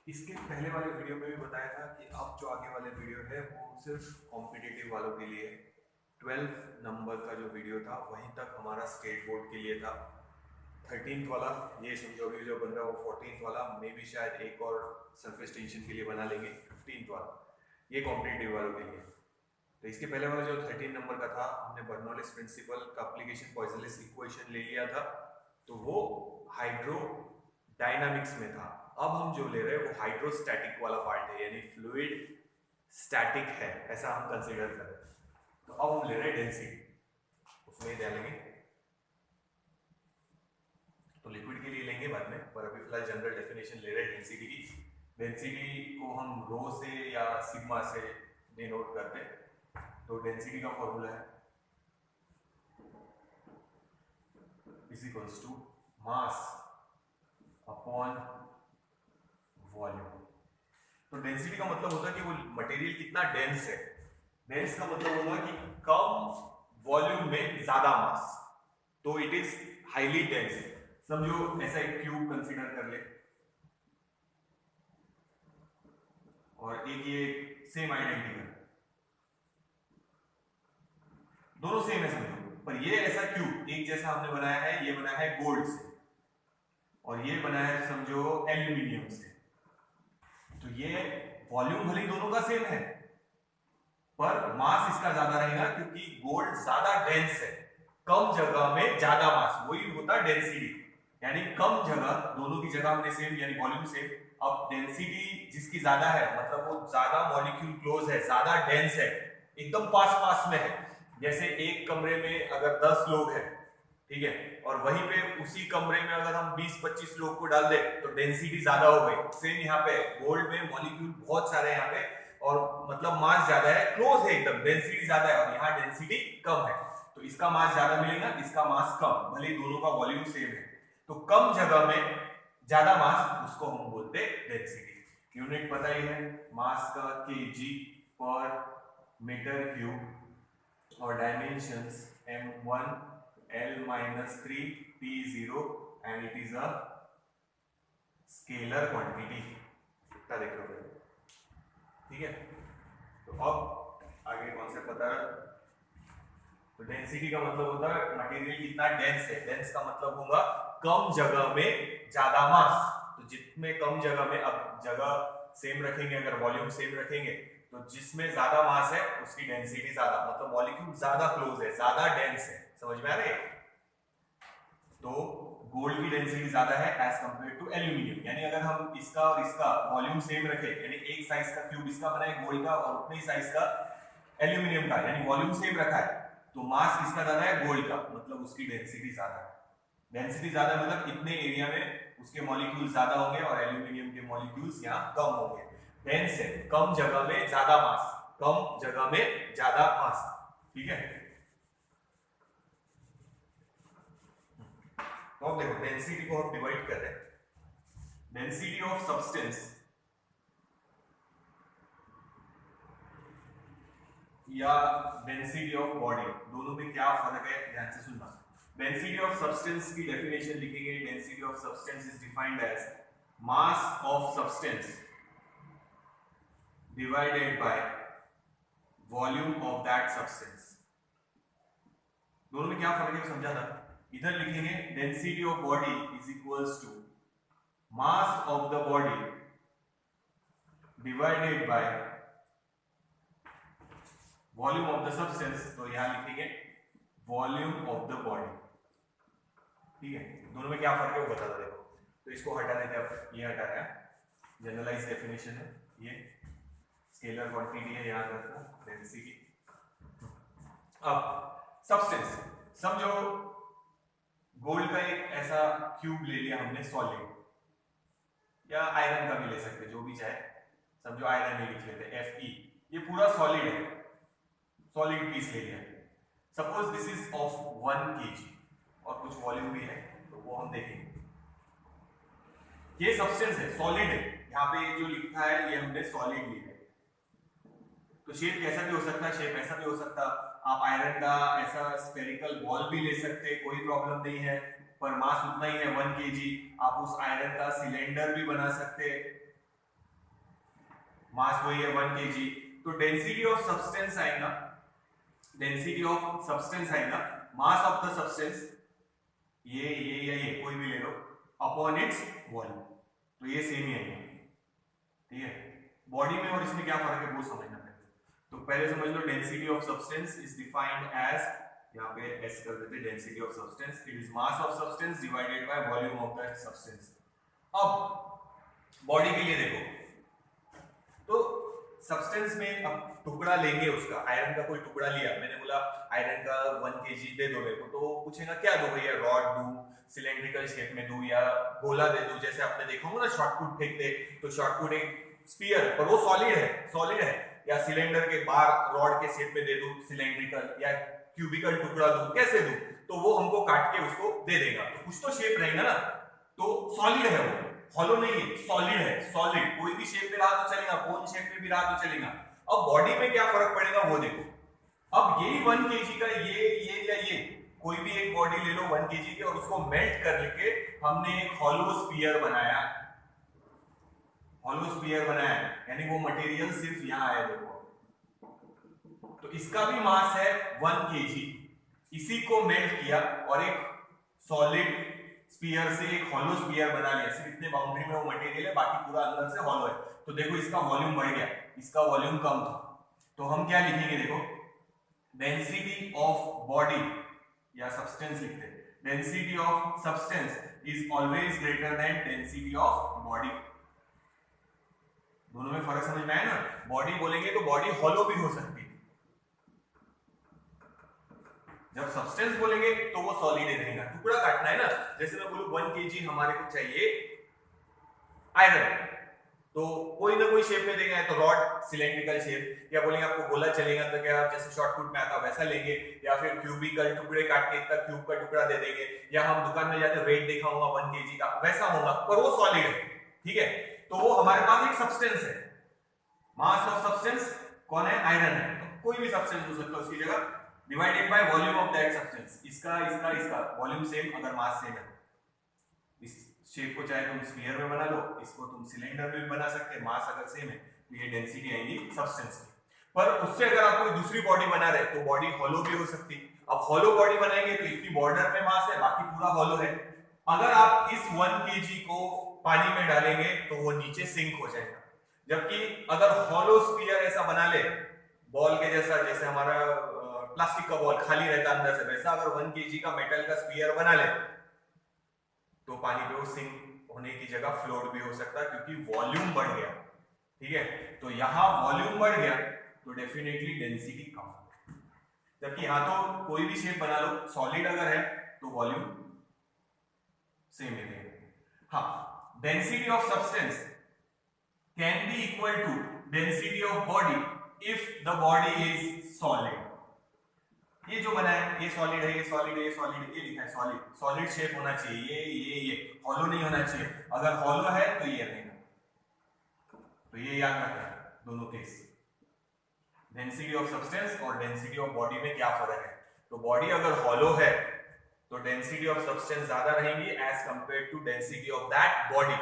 इसके पहले वाले वीडियो में भी बताया था कि अब जो आगे वाले वीडियो है वो सिर्फ कॉम्पिटिटिव वालों के लिए है। 12 नंबर का जो वीडियो था वहीं तक हमारा स्टेट बोर्ड के लिए था। 13th वाला ये समझो अभी जो बन रहा है वो 14th वाला मे भी शायद एक और सरफेस टेंशन के लिए बना लेंगे। 15th वाला ये कॉम्पिटिटिव वालों के लिए। तो इसके पहले वाला जो 13 नंबर का था हमने बर्नौलीज प्रिंसिपल का एप्लीकेशन पॉइजनलेस इक्वेशन ले लिया था, तो वो हाइड्रो डायनामिक्स में था। अब हम जो ले रहे हैं वो हाइड्रोस्टैटिक वाला पार्ट है, यानी फ्लूइड स्टैटिक है ऐसा हम कंसीडर कर रहे हैं। तो अब हम ले रहे हैं डेंसिटी, उसमें डालेंगे तो लिक्विड के लिए लेंगे बाद में, पर अभी फिलहाल जनरल डेफिनेशन ले रहे हैं डेंसिटी की। डेंसिटी को हम रो से या सिग्मा से डिनोट करते हैं। तो डेंसिटी का फॉर्मूला है is equals to mass upon volume. तो डेंसिटी का मतलब होता है कि वो मटेरियल कितना डेंस है। डेंस का मतलब होगा कि कम वॉल्यूम में ज्यादा मास, तो इट इज हाईली डेंस। समझो ऐसा एक क्यूब कंसीडर कर ले और एक ये सेम आइडेंटिकल, दोनों सेम है समझो, पर ये ऐसा क्यूब एक जैसा हमने बनाया है, ये बनाया है गोल्ड से और ये बनाया है समझो एल्यूमिनियम से। तो ये वॉल्यूम भले दोनों का सेम है पर मास इसका ज्यादा रहेगा क्योंकि गोल्ड ज्यादा डेंस है। कम जगह में ज्यादा मास, वही होता है डेंसिटी, यानी कम जगह, दोनों की जगह हमने सेम यानी वॉल्यूम सेम। अब डेंसिटी जिसकी ज्यादा है मतलब वो ज्यादा मॉलिक्यूल क्लोज है, ज्यादा डेंस है, एकदम पास पास में है। जैसे एक कमरे में अगर 10 लोग हैं, ठीक है, और वहीं पे उसी कमरे में अगर हम 20-25 लोग को डाल दे तो डेंसिटी ज्यादा हो गई। सेम यहाँ पे गोल्ड में मॉलिक्यूल बहुत सारे यहाँ पे और मतलब मास ज्यादा है, क्लोज है एकदम, डेंसिटी ज्यादा है, और यहाँ डेंसिटी कम है, तो इसका मास ज्यादा मिलेगा, इसका मास कम, भले दोनों का वॉल्यूम सेम है। तो कम जगह में ज्यादा मास, उसको हम बोलते हैं डेंसिटी। यूनिट पता ही है मास का, केजी पर मीटर क्यूब, और dimensions m1 L-3 P0 and it is a scalar quantity। इतना देख लो, ठीक है। तो अब आगे कॉन्सेप्ट बता रहा। तो डेंसिटी का मतलब होता है मटेरियल कितना डेंस है। डेंस का मतलब होगा कम जगह में ज्यादा मास। तो जितने कम जगह में, अब जगह सेम रखेंगे, अगर वॉल्यूम सेम रखेंगे, तो जिसमें ज्यादा मास है उसकी डेंसिटी ज्यादा, मतलब मॉलिक्यूल ज्यादा क्लोज है, ज्यादा डेंस है। समझ में आ रही है? तो गोल्ड की डेंसिटी ज्यादा है एज कंपेयर टू एल्यूमिनियम। यानी अगर हम इसका और इसका वॉल्यूम सेम रखें, यानी एक साइज का क्यूब इसका बना है गोल्ड का और उतने ही साइज का एल्यूमिनियम का, यानी वॉल्यूम सेम रखा है, तो मास किसका ज्यादा है? गोल्ड का, मतलब उसकी डेंसिटी ज्यादा है। डेंसिटी ज्यादा मतलब इतने एरिया में उसके मॉलिक्यूल्स ज्यादा होंगे और एल्यूमिनियम के मॉलिक्यूल्स यहाँ कम होंगे। डेंस है, कम जगह में ज्यादा मास, कम जगह में ज्यादा मास, ठीक है। तो अब देखो डेंसिटी को हम डिवाइड कर रहे हैं। डेंसिटी ऑफ सब्सटेंस या डेंसिटी ऑफ बॉडी, दोनों में क्या फर्क है ध्यान से सुनना। डेंसिटी ऑफ सब्सटेंस की डेफिनेशन लिखेंगे। Density of substance is defined as mass of substance divided by volume of that substance. दोनों में क्या फर्क है समझा था। इधर लिखेंगे density of body is equals to mass of the body divided by volume of the substance, तो यहां लिखेंगे वॉल्यूम ऑफ द बॉडी, ठीक है। दोनों में क्या फर्क है वो बता दो। देखो तो इसको हटा देते हैं, अब ये हटा रहे हैं, जनरलाइज डेफिनेशन है, ये स्केलर क्वांटिटी है, याद रखना डेंसिटी। अब सब्सटेंस समझो, गोल्ड का एक ऐसा क्यूब ले लिया हमने सॉलिड, या आयरन का भी ले सकते, जो भी चाहे, समझो आयरन ही लिख लेते हैं Fe। ये पूरा सॉलिड है, सॉलिड पीस ले लिया। Suppose this is of 1 kg और कुछ वॉल्यूम भी है, तो वो हम देखेंगे। ये सब्सटेंस है, सॉलिड है, यहाँ पे जो लिखा है ये हमने सॉलिड लिया है। तो शेप कैसा भी हो सकता है, शेप ऐसा भी हो सकता, आप आयरन का ऐसा स्फेरिकल बॉल भी ले सकते, कोई प्रॉब्लम नहीं है, पर मास उतना ही है 1 kg। आप उस आयरन का सिलेंडर भी बना सकते, मास वही है 1 kg, तो डेंसिटी ऑफ सब्सटेंस आएगा, डेंसिटी ऑफ सब्सटेंस आएगा मास ऑफ द सब्सटेंस, ये या ये कोई भी ले लो, अपॉन इट्स वॉल्यूम, तो ये सेम ही आएगा, ठीक है। बॉडी में और इसमें क्या फर्क है वो समझना पहले, तो पहले समझ लो density of substance is defined as, यहाँ पे एस कर देते, density of substance it is mass of substance divided by volume of the substance. अब बॉडी के लिए देखो, तो सब्सटेंस में अब टुकड़ा लेंगे उसका, आयरन का कोई टुकड़ा लिया, मैंने बोला आयरन का 1 kg दे दो मेरे को, तो पूछेगा क्या दो भैया, रॉड दूं, सिलेंड्रिकल शेप में दूं या गोला दे दूं, जैसे आपने देखा होगा ना शॉटपुट फेंकते, तो शॉटपुट एक स्फीयर पर वो सॉलिड है, या सिलेंडर के बाहर रॉड के शेप में दे दूं सिलेंड्रिकल, या क्यूबिकल टुकड़ा दूं, कैसे दूं, तो वो हमको काट के उसको दे देगा, तो कुछ तो शेप रहेगा ना, तो सॉलिड है वो, हॉलो नहीं है, सॉलिड है, सॉलिड, कोई भी शेप में रहा तो चलेगा, कोन शेप में भी रहा तो चलेगा। अब बॉडी में क्या फर्क पड़ेगा वो देखो, अब यही 1 kg का ये या ये कोई भी एक बॉडी ले लो 1 kg की, और उसको मेल्ट करके हमने एक हॉलो स्फीयर बनाया, हॉलो स्फीयर बनाया, यानी वो मटेरियल सिर्फ यहां आया देखो, तो इसका भी मास है 1 kg, इसी को मेल्ट किया और एक सॉलिड स्फीयर से एक हॉलो स्फीयर बना लिया, सिर्फ इतने बाउंड्री में वो मटेरियल है, बाकी पूरा अंदर से हॉलो है, तो देखो इसका वॉल्यूम बढ़ गया, इसका वॉल्यूम कम था, तो हम क्या लिखेंगे देखो, डेंसिटी ऑफ बॉडी या सब्सटेंस लिखते हैं, density of substance is always greater than density of body. दोनों में फर्क समझ में आया ना, बॉडी बोलेंगे तो बॉडी हॉलो भी हो सकती है, जब सब्सटेंस बोलेंगे तो वो सॉलिड ही रहेगा, टुकड़ा काटना है ना, जैसे मैं बोलूं 1 kg हमारे को चाहिए आयरन, तो कोई ना कोई शेप में देंगे, तो रॉड सिलेंड्रिकल शेप, या बोलेंगे आपको गोला चलेगा तो क्या जैसे शॉर्टपुट में आता वैसा लेंगे, या फिर क्यूबिकल टुकड़े काट के इतना क्यूब का टुकड़ा दे देंगे, या हम दुकान में जाते वेट देखा होगा 1 kg का वैसा होगा, पर वो सॉलिड है, ठीक है, तो वो हमारे पास एक सब्सटेंस है, मास ऑफ सब्सटेंस कौन है, आयरन है, तो कोई भी सब्सटेंस हो सकता है उसकी जगह, divided by volume of that substance, इसका वॉल्यूम सेम अगर मास सेम है, इस शेप को चाहे तुम स्फीयर में बना लो, इसको तुम सिलेंडर में भी बना सकते हैं, मास अगर सेम है तो ये डेंसिटी आएगी सब्सटेंस की। पर उससे अगर आप कोई दूसरी बॉडी बना रहे तो बॉडी हॉलो भी हो सकती, अब हॉलो बॉडी बनाएंगे तो इसकी बॉर्डर में मास है, बाकी पूरा हॉलो है, अगर आप इस 1 kg को पानी में डालेंगे तो वो नीचे सिंक हो जाएगा, जबकि अगर हॉलो स्फीयर ऐसा बना ले बॉल के जैसा, जैसे हमारा प्लास्टिक का बॉल खाली रहता अंदर से, वैसा अगर 1 kg का मेटल का स्फीयर बना ले तो पानी पे वो सिंक होने की जगह फ्लोट भी हो सकता है, क्योंकि वॉल्यूम बढ़ गया, ठीक है, तो यहां वॉल्यूम बढ़ गया तो डेफिनेटली डेंसिटी कम, जबकि यहां तो कोई भी शेप बना लो, सॉलिड अगर है तो वॉल्यूम सेम ही रहेगा। हाँ, density of substance can be equal to density of body if the body is solid, ये जो बना है ये सॉलिड है, ये सॉलिड है, ये सॉलिड है, ये लिखा है सॉलिड, सॉलिड शेप होना चाहिए, ये हॉलो नहीं होना चाहिए, अगर हॉलो है तो ये रहेगा, तो ये याद रखना दोनों केस, डेंसिटी ऑफ सब्सटेंस और डेंसिटी ऑफ बॉडी में क्या फर्क है, तो बॉडी अगर हॉलो है तो डेंसिटी ऑफ सब्सटेंस ज्यादा रहेगी as compare to density of that body,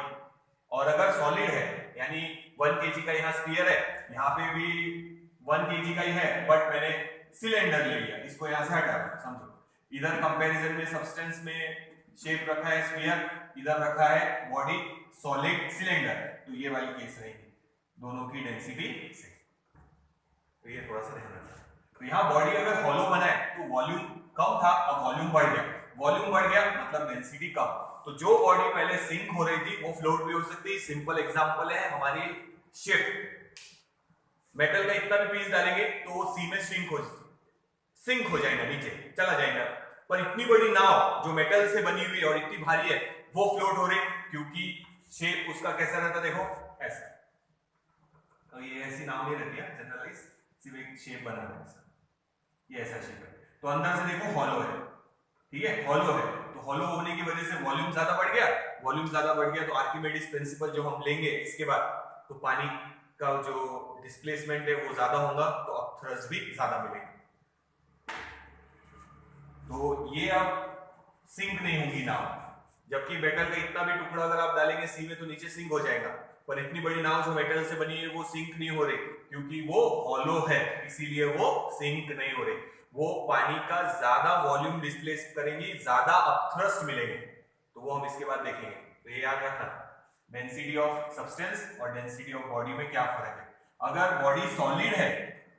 और अगर सॉलिड है यानी 1 kg का यहाँ स्फीयर है, यहाँ पे भी 1 kg का ही है, बट मैंने सिलेंडर ले लिया, इसको यहां से हटा दो, समझो, इधर कंपैरिजन में सब्सटेंस में शेप रखा है स्फीयर, इधर रखा है बॉडी सॉलिड सिलेंडर, तो ये वाली केस रहेगी, दोनों की डेंसिटी सेम, तो ये थोड़ा सा ध्यान रखना। तो यहां बॉडी अगर हॉलो बना है तो वॉल्यूम कम था, अब वॉल्यूम बढ़ गया, वॉल्यूम बढ़ गया मतलब डेंसिटी कम, तो जो बॉडी पहले सिंक हो रही थी वो फ्लोट भी हो सकती है। सिंपल एग्जांपल है हमारी शिप, मेटल का इतना भी पीस डालेंगे तो वो सी में सिंक हो जाएगा, नीचे चला जाएगा, पर इतनी बड़ी नाव जो मेटल से बनी हुई है और इतनी भारी है वो फ्लोट हो रही, क्योंकि शेप उसका कैसा रहता देखो ऐसा, तो ये ऐसी नाव नहीं रहती है जनरलाइज, सिर्फ एक शेप बना है ऐसा, ये ऐसा शेप है, तो अंदर से देखो हॉलो है, ठीक है, हॉलो है, तो हॉलो होने की वजह से वॉल्यूम ज्यादा बढ़ गया, वॉल्यूम ज्यादा बढ़ गया तो आर्किमिडीज प्रिंसिपल जो हम लेंगे इसके बाद, तो पानी का जो डिस्प्लेसमेंट है वो ज्यादा होगा, तो अब थ्रस्ट भी ज्यादा मिलेगा, तो ये अब सिंक नहीं होगी नाव, जबकि मेटल का इतना भी टुकड़ा अगर आप डालेंगे सी में तो नीचे सिंक हो जाएगा, पर इतनी बड़ी नाव जो मेटल से बनी है वो सिंक नहीं हो रही, क्योंकि वो हॉलो है, इसीलिए वो सिंक नहीं हो रही। वो पानी का ज्यादा वॉल्यूम डिस्प्लेस करेंगी, ज्यादा अपथ्रस्ट मिलेंगे, तो वो हम इसके बाद देखेंगे। तो ये याद रखना, डेंसिटी ऑफ सब्सटेंस और डेंसिटी ऑफ बॉडी में क्या फर्क है। अगर बॉडी सॉलिड है,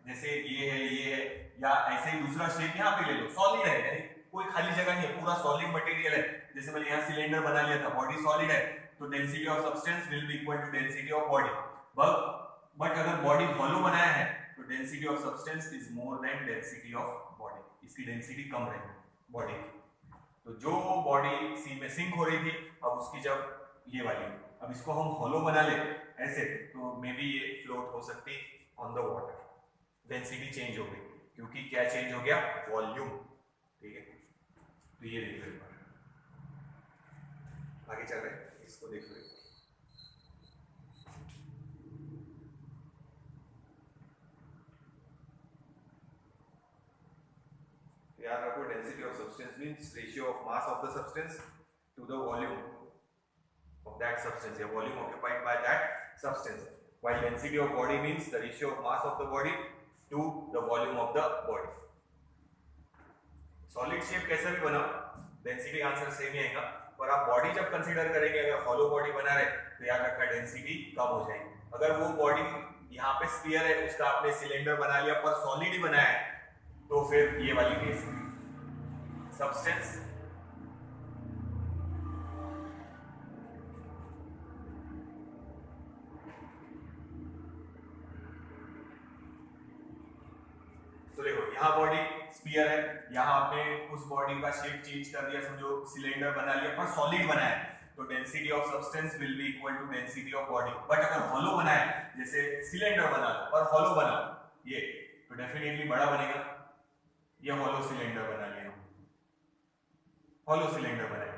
जैसे ये है, या ऐसे ही दूसरा शेप यहाँ पे ले लो, सॉलिड है, यानी कोई खाली जगह नहीं है, पूरा सॉलिड मटेरियल है, जैसे मैंने यहाँ सिलेंडर बना लिया था, बॉडी सॉलिड है, तो density of substance will be equal to density of body. But अगर बॉडी हॉलो बनाया है तो density of substance is more than density of body, इसकी डेंसिटी कम रहेगी बॉडी की। तो जो बॉडी सी में सिंक हो रही थी, अब उसकी जब ये वाली, अब इसको हम हॉलो बना ले ऐसे, तो मे बी ये फ्लोट हो सकती on the water, density change हो गई, क्योंकि क्या चेंज हो गया, वॉल्यूम। ठीक है, तो ये देखो एक बार आगे चल रहे हैं, इसको देखो। याद रखो, density of substance means ratio of mass of the substance to the volume of that substance, या volume occupied by that substance, while density of body means the ratio of mass of the body to the volume of the body. Solid shape कैसा भी बनाओ, density answer same ही आएगा, पर आप body जब consider करेंगे, अगर हॉलो बॉडी बना रहे तो याद रखना डेंसिटी कम हो जाएगी। अगर वो बॉडी यहाँ पे स्फीयर है, उसका आपने सिलेंडर बना लिया पर सॉलिड ही बनाया है, तो फिर ये वाली केस है, सब्सटेंस तो देखो यहाँ बॉडी स्फीयर है, यहाँ आपने उस बॉडी का शेप चेंज कर दिया, समझो सिलेंडर बना लिया पर सॉलिड बनाया, तो density of substance will be equal to density of body. But अगर हॉलो बनाया, जैसे सिलेंडर बना लो पर हॉलो बना ये, तो डेफिनेटली बड़ा बनेगा। ये हॉलो सिलेंडर बना लिया, हॉलो सिलेंडर बनाया,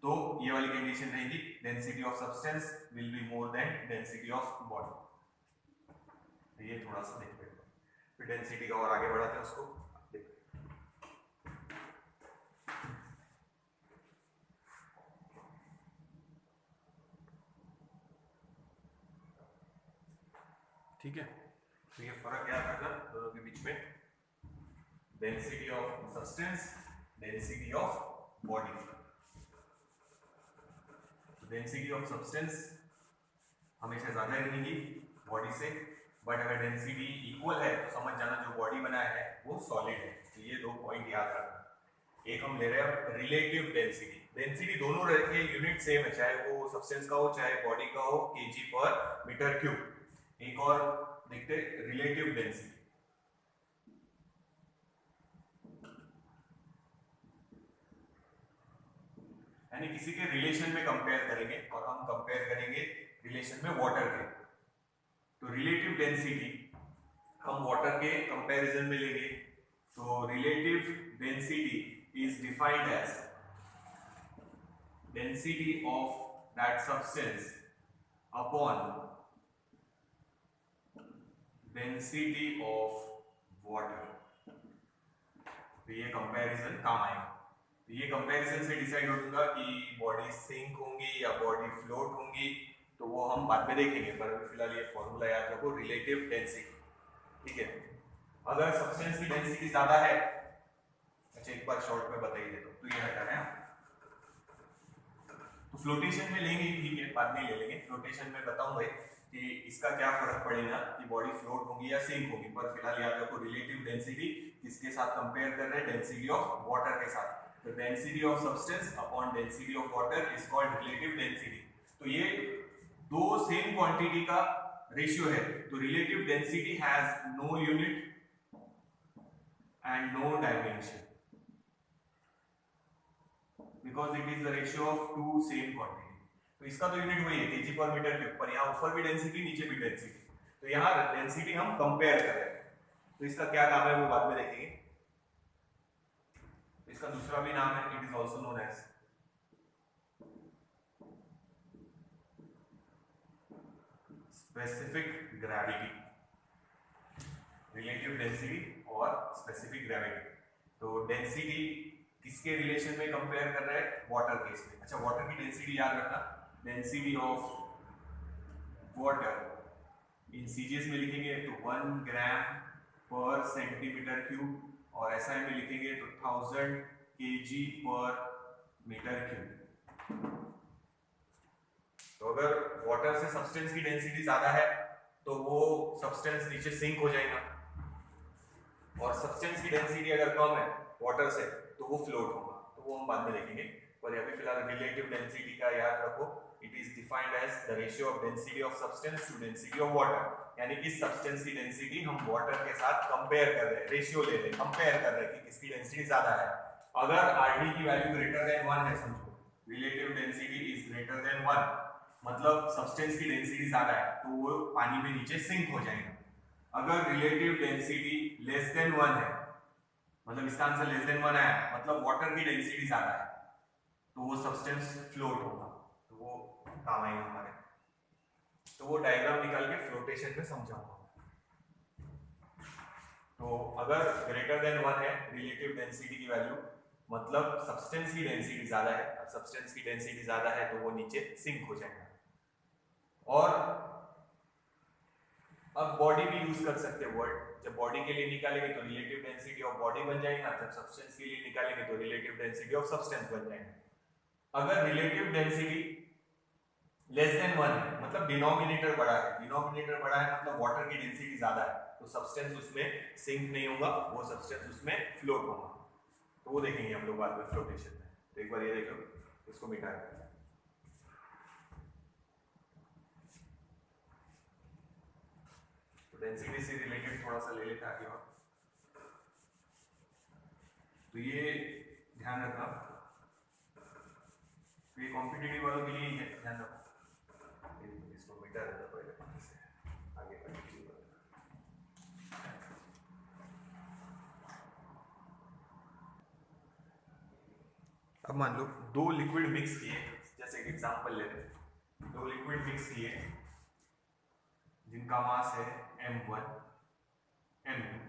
तो ये वाली कंडीशन रहेगी, density of substance will be more than density of body. ये थोड़ा सा देखो, फिर डेंसिटी का और आगे बढ़ाते हैं उसको। ठीक है, तो ये फर्क क्या रखना दोनों के बीच में, density of substance, density of body. Density of substance हमेशा ज्यादा रहेगी बॉडी से, बट अगर डेंसिटी इक्वल है तो समझ जाना जो बॉडी बनाया है वो सॉलिड है। तो ये दो पॉइंट याद रखना। एक हम ले रहे हैं रिलेटिव डेंसिटी, डेंसिटी दोनों के यूनिट सेम है, चाहे वो सब्सटेंस का हो चाहे बॉडी का हो, केजी पर मीटर क्यूब। एक और देखते रिलेटिव डेंसिटी, यानी किसी के रिलेशन में कंपेयर करेंगे, और हम कंपेयर करेंगे रिलेशन में वाटर के। तो रिलेटिव डेंसिटी हम वाटर के कंपैरिजन में लेंगे, तो relative density is defined as density of that substance upon density of water. तो ये कंपैरिजन काम आएगा। तो ये कंपैरिजन से डिसाइड होगा कि बॉडी सिंक होंगी या बॉडी फ्लोट होंगी, तो वो हम बाद में देखेंगे, पर फिलहाल ये फॉर्मूला याद रखो, रिलेटिव डेंसिटी। ठीक है, अगर सब्सटेंस की डेंसिटी ज्यादा है, अच्छा एक बार शॉर्ट में बता ही देता हूं, तो ये हटा रहे हैं, तो फ्लोटेशन में लेंगे, ठीक है बाद में ले लेंगे। फ्लोटेशन में बताऊंगा कि इसका क्या फर्क पड़ेगा कि बॉडी फ्लोट होगी या सिंक होगी, पर फिलहाल याद रखो रिलेटिव डेंसिटी किसके साथ कंपेयर कर रहे हैं, डेंसिटी ऑफ वाटर के साथ। तो density of substance upon density of water is called relative density. तो ये दो सेम क्वांटिटी का रेशियो है, तो relative density has no unit and no dimension because it is the ratio of two same quantity. तो इसका तो unit वही है केजी पर मीटर क्यूब, पर यहाँ ऊपर भी डेंसिटी नीचे भी डेंसिटी, तो यहाँ डेंसिटी हम कंपेयर कर रहे हैं। तो इसका क्या नाम है वो बाद में देखेंगे। इसका दूसरा भी नाम है, it is also known as specific gravity, relative density और स्पेसिफिक ग्रेविटी। तो डेंसिटी किसके रिलेशन में कंपेयर कर रहे हैं, वाटर केस में। अच्छा वाटर की डेंसिटी याद रखना, density of water in CGS में लिखेंगे तो 1 ग्राम पर सेंटीमीटर क्यूब और एसआई में लिखेंगे तो 1000 केजी पर मीटर क्यूब। तो अगर वाटर से सब्सटेंस की डेंसिटी ज्यादा है तो वो सब्सटेंस नीचे सिंक हो जाएगा, और सब्सटेंस की डेंसिटी अगर कम है वाटर से तो वो फ्लोट होगा। तो वो हम बाद में देखेंगे, पर अभी फिलहाल रिलेटिव डेंसिटी का याद रखो। It is defined as the ratio of density of substance to density of water, यानी इस सब्सटेंस की डेंसिटी हम वाटर के साथ कंपेयर कर रहे हैं, रेशियो ले रहे हैं, कंपेयर कर रहे हैं कि किसकी डेंसिटी ज्यादा है। अगर Rd की वैल्यू ग्रेटर देन 1 है, समझो relative density is greater than 1, मतलब सब्सटेंस की डेंसिटी ज्यादा है तो वो पानी में नीचे सिंक हो जाएगा। अगर रिलेटिव डेंसिटी लेस देन 1 है, मतलब इसका आंसर लेस देन 1 है, मतलब वाटर की डेंसिटी ज्यादा है तो वो सब्सटेंस फ्लोट होगा, तो वो काम आएगा हमारे। तो वो डायग्राम निकाल के फ्लोटेशन में समझाऊंगा। तो अगर ग्रेटर देन 1 है रिलेटिव डेंसिटी की वैल्यू, मतलब सब्सटेंस की डेंसिटी ज्यादा है, और सब्सटेंस की डेंसिटी ज्यादा है तो वो नीचे सिंक हो जाएगा। और अब बॉडी भी यूज कर सकते हैं वर्ड, जब बॉडी के लिए निकालेंगे तो रिलेटिव डेंसिटी ऑफ बॉडी बन जाएगा, जब सब्सटेंस के लिए निकालेंगे तो रिलेटिव डेंसिटी ऑफ सब्सटेंस बन जाएगा। अगर रिलेटिव डेंसिटी लेस देन 1 है, मतलब डिनोमिनेटर बड़ा है, डिनोमिनेटर बड़ा है मतलब वाटर की डेंसिटी ज्यादा है, तो सब्सटेंस उसमें सिंक नहीं होगा, वो सब्सटेंस उसमें फ्लोट होगा। तो वो देखेंगे हम लोग बाद में फ्लोटेशन में। तो एक बार ये देखो, इसको मिटा दें। डेंसिटी से रिलेटेड थोड़ा सा ले लेते हैं आगे और। तो ये ध्यान रखना, तो ये कॉम्पिटिटिव वालों के लिए ही है, ध्यान रखो। इसको मिटा देता पहले पानी से, आगे कंटिन्यू करना। अब मान लो दो लिक्विड मिक्स किए, जैसे एक एग्जांपल लेते हैं, दो लिक्विड मिक्स किए जिनका मास है m1 m2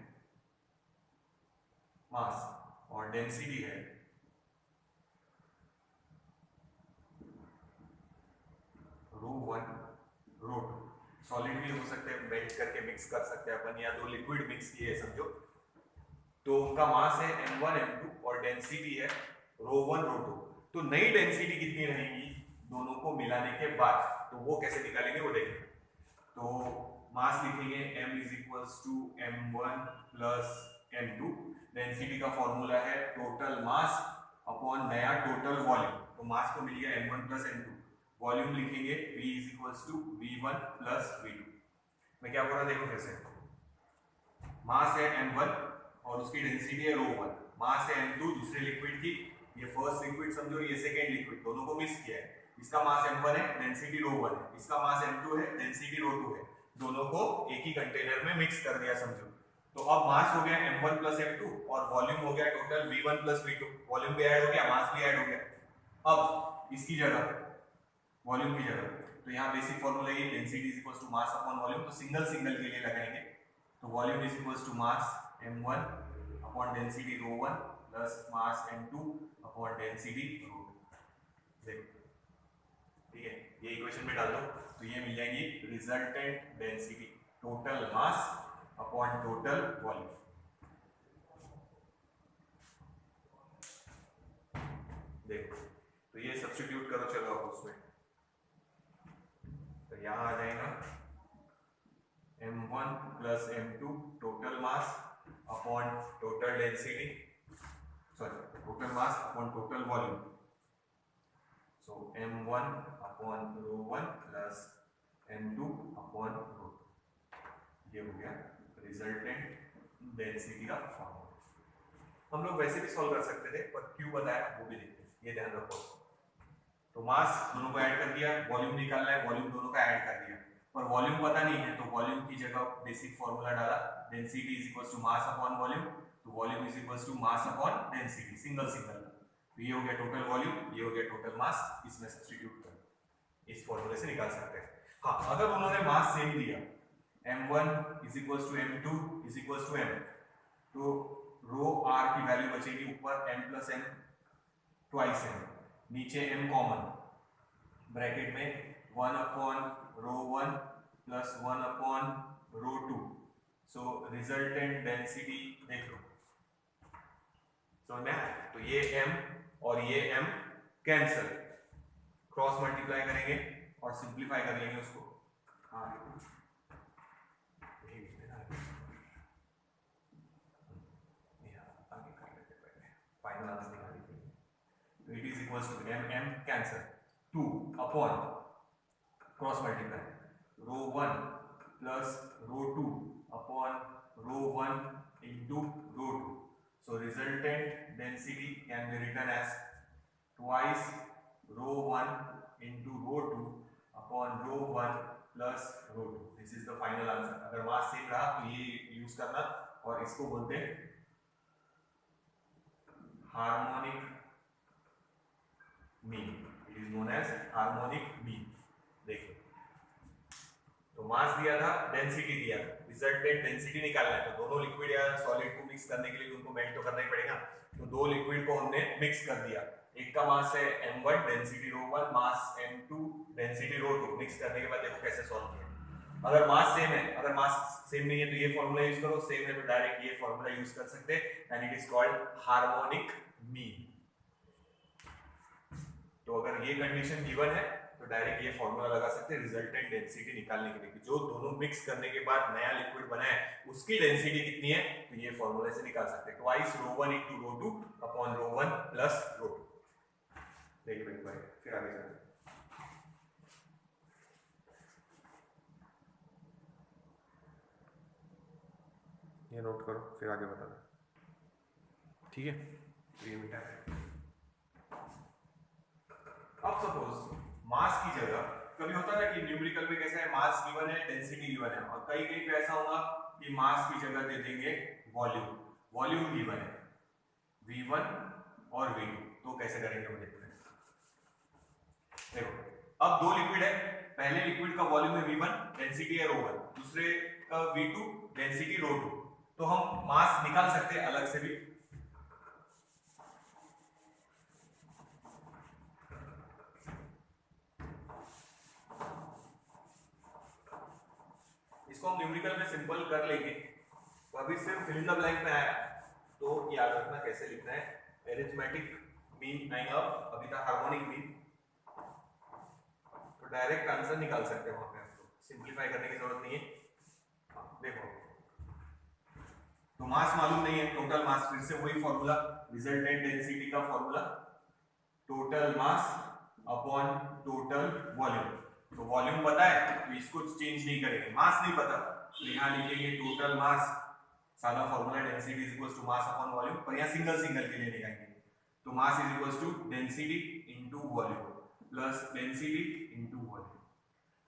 मास और डेंसिटी है ρ1 ρ2। सॉलिड भी हो सकते हैं, मेल्ट करके मिक्स कर सकते हैं अपन, या दो लिक्विड मिक्स किए समझो, तो उनका मास है m1 m2 और डेंसिटी है ρ1 ρ2। तो नई डेंसिटी कितनी रहेगी दोनों को मिलाने के बाद, तो वो कैसे निकालेंगे वो देखेंगे। तो मास लिखेंगे m is equals to m1 plus m2। Density का फॉर्मूला है टोटल मास अपॉन नया टोटल वॉल्यूम, तो मास को मिल गया m1 प्लस m2। वॉल्यूम लिखेंगे v is equals to v1 plus v2। मैं क्या बोल रहा देखो कैसे, मास है m1 और उसकी डेंसिटी है ρ1, मास है m2 दूसरे लिक्विड की, ये फर्स्ट लिक्विड समझो, ये सेकेंड लिक्विड, दोनों को मिक्स किया है। इसका मास m1 है, डेंसिटी ρ1 है, इसका मास m2 है, डेंसिटी ρ2 है, दोनों को एक ही कंटेनर में मिक्स कर दिया समझो। तो अब मास हो गया m1 प्लस m2 और वॉल्यूम हो गया total v1 plus v2। Volume भी ऐड हो गया, मास भी ऐड हो गया। अब इसकी जगह वॉल्यूम की जगह, तो यहाँ बेसिक फॉर्मूला ये density is equals to mass upon volume, तो सिंगल सिंगल के लिए लगाएंगे। तो volume is equals to mass m1 upon density ρ1 plus mass m2 upon density ρ2। देखो ठीक है, ये इक्वेशन में डाल दो तो ये मिल जाएगी resultant density, total mass upon total volume. देखो तो ये सब्स्टिट्यूट करो, चलो अब उसमें, तो यहां आ जाएगा m1 plus m2 total mass upon total density, sorry total mass upon total volume. So m1 upon ρ1 plus m2 upon ρ2, ये हो गया रिजल्टेंट डेंसिटी का फॉर्मूला। हम लोग वैसे भी सॉल्व कर सकते थे, पर क्यों बताया वो भी देखते हैं, ये ध्यान रखो। तो मास दोनों को ऐड कर दिया, वॉल्यूम निकालना है, वॉल्यूम दोनों का ऐड कर दिया, पर वॉल्यूम पता नहीं है तो वॉल्यूम की जगह बेसिक फॉर्मूला डाला, density is equals to mass upon volume, तो volume is equals to mass upon density, single single. तो ये हो गया टोटल वॉल्यूम, ये हो गया टोटल मास, इसमें सब्स्टिट्यूट कर इस फॉर्मूले से निकाल सकते हैं। हाँ, अगर उन्होंने मास सेम दिया m1 is equals to m2 is equals to m, तो रो r की वैल्यू बचेगी ऊपर m plus m twice m, नीचे m कॉमन, ब्रैकेट में 1 upon ρ1 plus 1/ρ2। So resultant density देख लो, समझ में आया? तो ये m और ये m कैंसल, क्रॉस मल्टीप्लाई करेंगे और सिंप्लीफाई कर लेंगे उसको। हाँ आगे कर लेते पहले, फाइनल आंसर निकाल लेंगे। तो it is equals to m cancel 2 upon cross multiply ρ1 plus ρ2 upon ρ1 into ρ2। So resultant density can be written as twice ρ1 into ρ2 upon ρ1 plus ρ2। This is the final answer। अगर मास सेम रहा तो ये use करना, और इसको बोलते हैं harmonic mean. It is known as harmonic mean. देखो, तो मास दिया था, डेंसिटी दिया था, रिजल्टेंट डेंसिटी निकालना है। तो दोनों लिक्विड या सॉलिड को मिक्स करने के लिए उनको मेल्ट तो करना ही पड़ेगा। तो दो लिक्विड को हमने मिक्स कर दिया, एक का मास है m1 डेंसिटी ρ1, मास m2 डेंसिटी ρ2। मिक्स करने के बाद देखो कैसे सॉल्व किया। अगर मास सेम है, अगर मास सेम नहीं है तो ये फॉर्मूला यूज करो, सेम है तो डायरेक्ट ये फॉर्मूला यूज कर सकते हैं, and it is called harmonic mean. तो अगर ये कंडीशन गिवन है तो डायरेक्ट ये फॉर्मूला लगा सकते हैं रिजल्टेंट डेंसिटी निकालने के लिए कि जो दोनों मिक्स करने के बाद नया लिक्विड बना है उसकी डेंसिटी कितनी है, तो ये फॉर्मूले से निकाल सकते हैं। Twice ρ1 into ρ2 upon ρ1 plus ρ2। देखिए भाई, फिर आगे चलते हैं। ये नोट करो, फिर आगे बताना, ठीक है? तो ये मिटा है। अब सपोज मास की जगह, कभी होता है कि न्यूमेरिकल में कैसा है, मास गिवन है, डेंसिटी गिवन है, और कई कई पे ऐसा होगा कि मास की जगह दे देंगे वॉल्यूम। वॉल्यूम गिवन है v1 और v2, तो कैसे करेंगे वो देखते हैं। देखो, अब दो लिक्विड है, पहले लिक्विड का वॉल्यूम है v1, डेंसिटी है ρ1, दूसरे का v2, डेंसिटी ρ2। तो हम मास निकाल सकते हैं अलग से भी। इसको हम न्यूमेरिकल में सिंपल कर लेंगे। तो अभी सिर्फ फिल इन द ब्लैंक में आया, तो याद रखना कैसे लिखना है। एरिथमेटिक मीन आएगा, अभी था हार्मोनिक मीन, तो डायरेक्ट आंसर निकाल सकते हैं वहां पे, आपको सिंपलीफाई करने की जरूरत नहीं है। देखो, तो मास मालूम नहीं है, टोटल मास, फिर से वही फॉर्मूला, रिजल्टेंट डेंसिटी का formula, total mass upon total volume. तो वॉल्यूम पता है तो इसको चेंज नहीं करेंगे, मास नहीं पता तो यहाँ लिखेंगे टोटल मास, सादा formula density is equals to mass upon volume, पर यहाँ सिंगल सिंगल के लिए निकालेंगे। तो mass is equals to density into volume plus density into volume.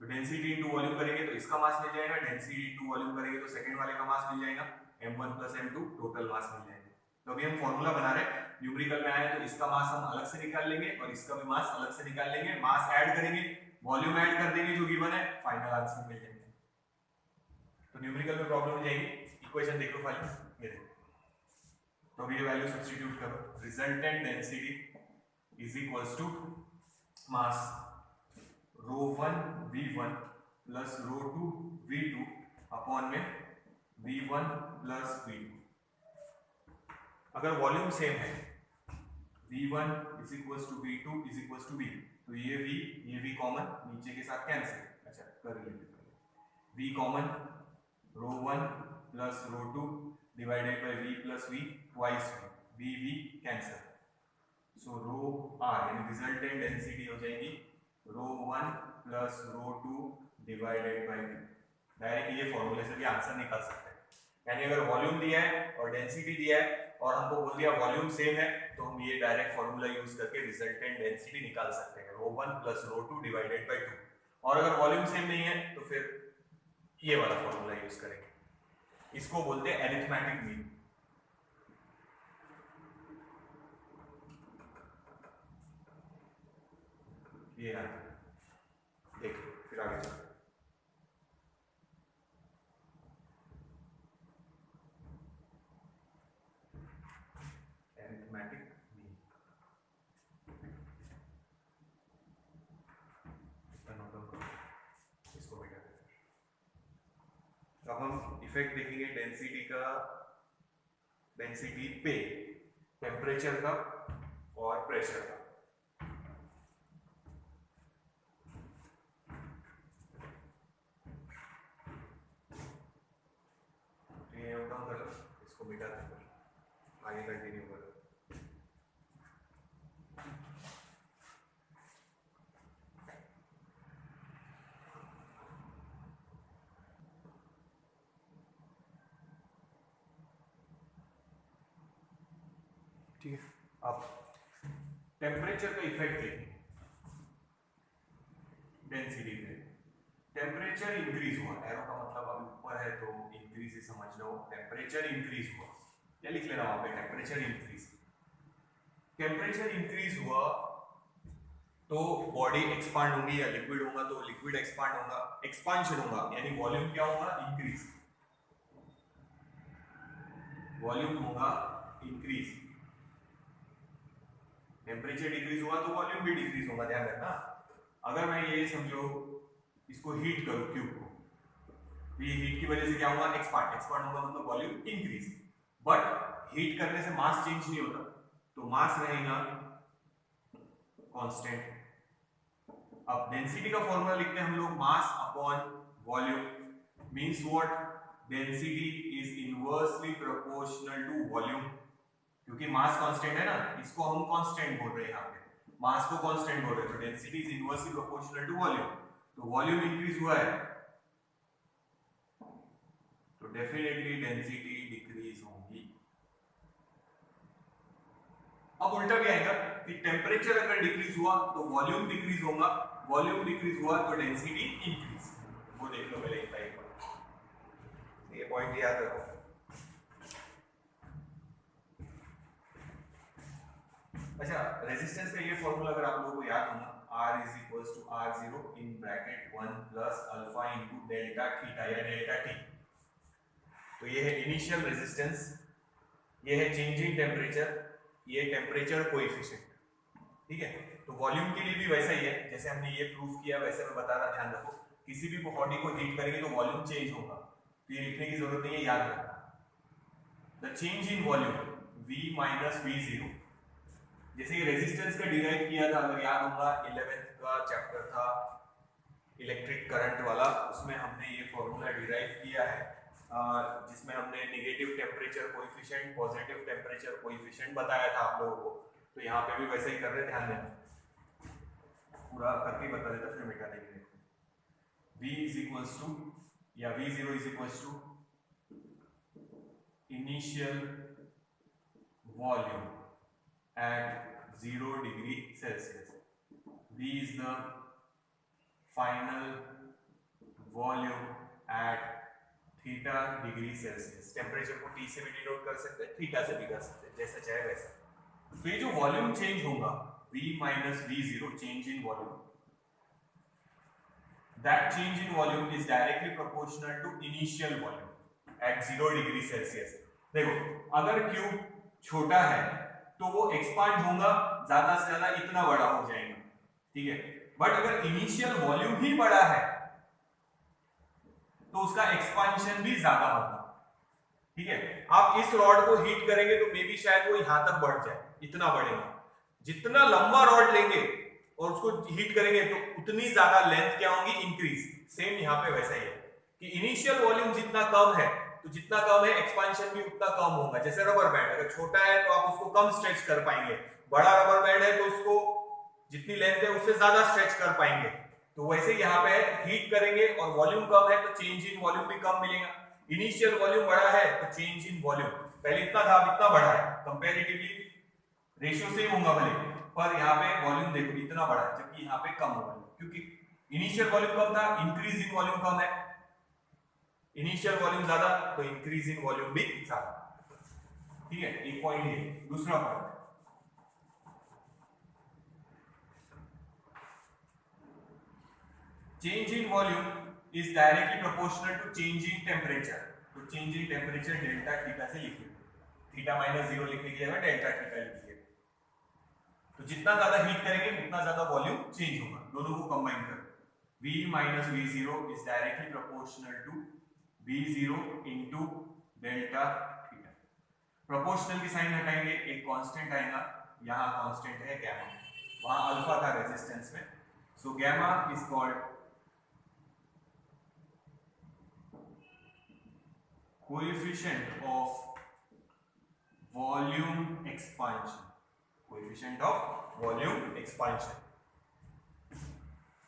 तो डेंसिटी इनटू वॉल्यूम करेंगे तो इसका मास मिल जाएगा, डेंसिटी इनटू वॉल्यूम करेंगे तो सेकंड वाले का मास मिल जाएगा, m1 प्लस m2, टोटल मास मिल जाएगा। तो अभी हम फॉर्मूला बना रहे हैं, न्यूमेरिकल में आया तो इसका मास हम अलग से निकाल लेंगे और इसका भी मास अलग से निकाल लेंगे, मास ऐड करेंगे, वॉल्यूम ऐड कर देंगे जो गिवन है, फाइनल आंसर मिल जाएगा। तो न्यूमेरिकल में प्रॉब्लम हो जाएगी। इक्वेशन देखो फाइनल, ये देखो, तो अभी ये वैल्यू सब्स्टिट्यूट करो, resultant density is equals to mass ρ1 v1 plus ρ2 v2 upon में v1 प्लस v2। अगर वॉल्यूम सेम है, v1 is equals to v2 is equals to v, तो ये v कॉमन, नीचे के साथ कैंसिल, अच्छा कर लेते हैं, v common, ρ1 plus ρ2 divided by v plus v twice v cancel, so rho r यानी रिजल्टेंट डेंसिटी हो जाएगी ρ1 plus ρ2 divided by v। Direct ये फॉर्मूले से भी आंसर निकाल सकते हैं, यानी अगर वॉल्यूम दिया है और डेंसिटी दिया है और हमको बोल दिया वॉल्यूम सेम है, तो हम ये डायरेक्ट फॉर्मूला यूज करके रिजल्टेंट डेंसिटी निकाल सकते हैं, ρ1 प्लस ρ2 डिवाइडेड बाय 2। और अगर वॉल्यूम सेम नहीं है तो फिर ये वाला फॉर्मूला यूज करेंगे, इसको बोलते हैं अरिथमेटिक मीन। ये देखो, फिर आगे चलते हैं। अरिथमेटिक मीन, इसको बेटा अब हम इफेक्ट देखेंगे डेंसिटी का, डेंसिटी पे टेम्परेचर का और प्रेशर का। ये नोट डाउन कर लो, इसको मिटा दो, आगे कंटिन्यू करो। ठीक है, अब टेम्परेचर का इफेक्ट देखें डेंसिटी पे। टेम्परेचर इंक्रीज हुआ, एरो का मतलब अभी ऊपर है तो इंक्रीज ही समझ लो, टेम्परेचर इंक्रीज हुआ, या लिख लेना वहां पे टेम्परेचर इंक्रीज। टेम्परेचर इंक्रीज हुआ तो बॉडी एक्सपांड होगी, या लिक्विड होगा तो लिक्विड एक्सपांड होगा, एक्सपांशन होगा यानी वॉल्यूम क्या होगा, इंक्रीज, वॉल्यूम होगा इंक्रीज। टेम्परेचर डिक्रीज हुआ तो वॉल्यूम भी डिक्रीज होगा, ध्यान रखना। अगर मैं ये समझो इसको हीट करूं क्यूब को, तो ये हीट की वजह से क्या होगा, एक्सपांड, एक्सपांड होगा मतलब वॉल्यूम इंक्रीज। बट हीट करने से मास चेंज नहीं होता, तो मास रहेगा कांस्टेंट। अब डेंसिटी का फॉर्मूला लिखते हैं हम लोग, mass upon volume, means what, density is inversely proportional to volume, क्योंकि मास कांस्टेंट है ना, इसको हम कांस्टेंट बोल रहे हैं यहाँ पे, मास को कांस्टेंट बोल रहे हैं, तो density is inversely proportional to volume. तो वॉल्यूम इंक्रीज हुआ है तो डेफिनेटली डेंसिटी डिक्रीज होगी। अब उल्टा भी आएगा कि टेम्परेचर अगर डिक्रीज हुआ तो वॉल्यूम डिक्रीज होगा, वॉल्यूम डिक्रीज हुआ तो डेंसिटी इंक्रीज। वो देख लो पहले एक बार, ये पॉइंट याद रखो। अच्छा, रेजिस्टेंस का ये फॉर्मूला अगर आप लोगों को याद होगा, R is equals to R0 in bracket 1 plus alpha into delta theta या डेल्टा टी। तो ये है इनिशियल रेजिस्टेंस, ये है चेंज इन टेम्परेचर, ये टेम्परेचर कोएफिशिएंट, ठीक है। तो वॉल्यूम के लिए भी वैसा ही है, जैसे हमने ये प्रूफ किया वैसे मैं बता रहा, ध्यान रखो। किसी भी बॉडी को हीट करेंगे तो वॉल्यूम चेंज होगा, तो ये लिखने की जरूरत नहीं है, याद रखना। The change in volume V minus V0, जैसे कि रेजिस्टेंस का डिराइव किया था, अगर याद होगा 11th का चैप्टर था इलेक्ट्रिक करंट वाला, उसमें हमने ये फॉर्मूला डिराइव किया है, जिसमें हमने negative temperature coefficient, positive temperature coefficient बताया था आप लोगों को। तो यहाँ पे भी वैसे ही कर रहे हैं, ध्यान देना, पूरा करके बता देता फिर मिटा देंगे। V इज इक्वल्स टू या V0 is equals to initial volume at 0 degree Celsius. V is the final volume at theta degree Celsius. Temperature को T से भी डिनोट कर सकते हैं, थीटा से भी कर सकते हैं, जैसा चाहे वैसा। तो ये जो वॉल्यूम चेंज होगा V minus V0, change in volume, that change in volume is directly proportional to initial volume at 0 degree Celsius. देखो, अगर क्यूब छोटा है तो वो एक्सपांड होगा, ज्यादा से ज्यादा इतना बड़ा हो जाएगा, ठीक है। बट अगर इनिशियल वॉल्यूम ही बड़ा है तो उसका एक्सपांशन भी ज्यादा होगा, ठीक है। आप इस रॉड को हीट करेंगे तो मे बी शायद वो यहां तक बढ़ जाए, इतना बढ़ेगा। जितना लंबा रॉड लेंगे और उसको हीट करेंगे तो उतनी ज्यादा लेंथ क्या होगी, इंक्रीज। सेम यहाँ पे वैसा ही है कि इनिशियल वॉल्यूम जितना कम है तो जितना कम है एक्सपांशन भी उतना कम होगा। जैसे रबर बैंड, अगर छोटा है तो आप उसको कम स्ट्रेच कर पाएंगे, बड़ा रबर बैंड है तो उसको जितनी लेंथ है उससे ज्यादा स्ट्रेच कर पाएंगे। तो वैसे यहाँ पे हीट करेंगे और वॉल्यूम कम है तो चेंज इन वॉल्यूम भी कम मिलेगा। इनिशियल वॉल्यूम बड़ा है तो चेंज इन वॉल्यूम पहले इतना था, अब इतना बढ़ा है, कंपैरेटिवली रेशियो सेम होगा भले, पर यहाँ पे वॉल्यूम देखो इतना बड़ा है, जबकि यहाँ पे कम होगा, क्योंकि इनिशियल वॉल्यूम कम था, इंक्रीज इन वॉल्यूम कम है। इनिशियल वॉल्यूम ज्यादा तो इंक्रीज इन वॉल्यूम भी ज्यादा, ठीक है। एक पॉइंट ये। दूसरा point, change in volume is directly proportional to change in temperature. तो change in temperature delta theta से लिखिए, थीटा माइनस 0 लिखने की जगह डेल्टा थीटा लिखिए। तो जितना ज्यादा हीट करेंगे उतना ज्यादा वॉल्यूम चेंज होगा, दोनों को कंबाइन कर। V minus V0 is directly proportional to v0 into delta theta. Proportional की साइन हटाएंगे, एक कांस्टेंट आएगा, यहाँ कांस्टेंट है गैमा, वहां अल्फा था रेजिस्टेंस में, so gamma is called coefficient of volume expansion, coefficient of volume expansion.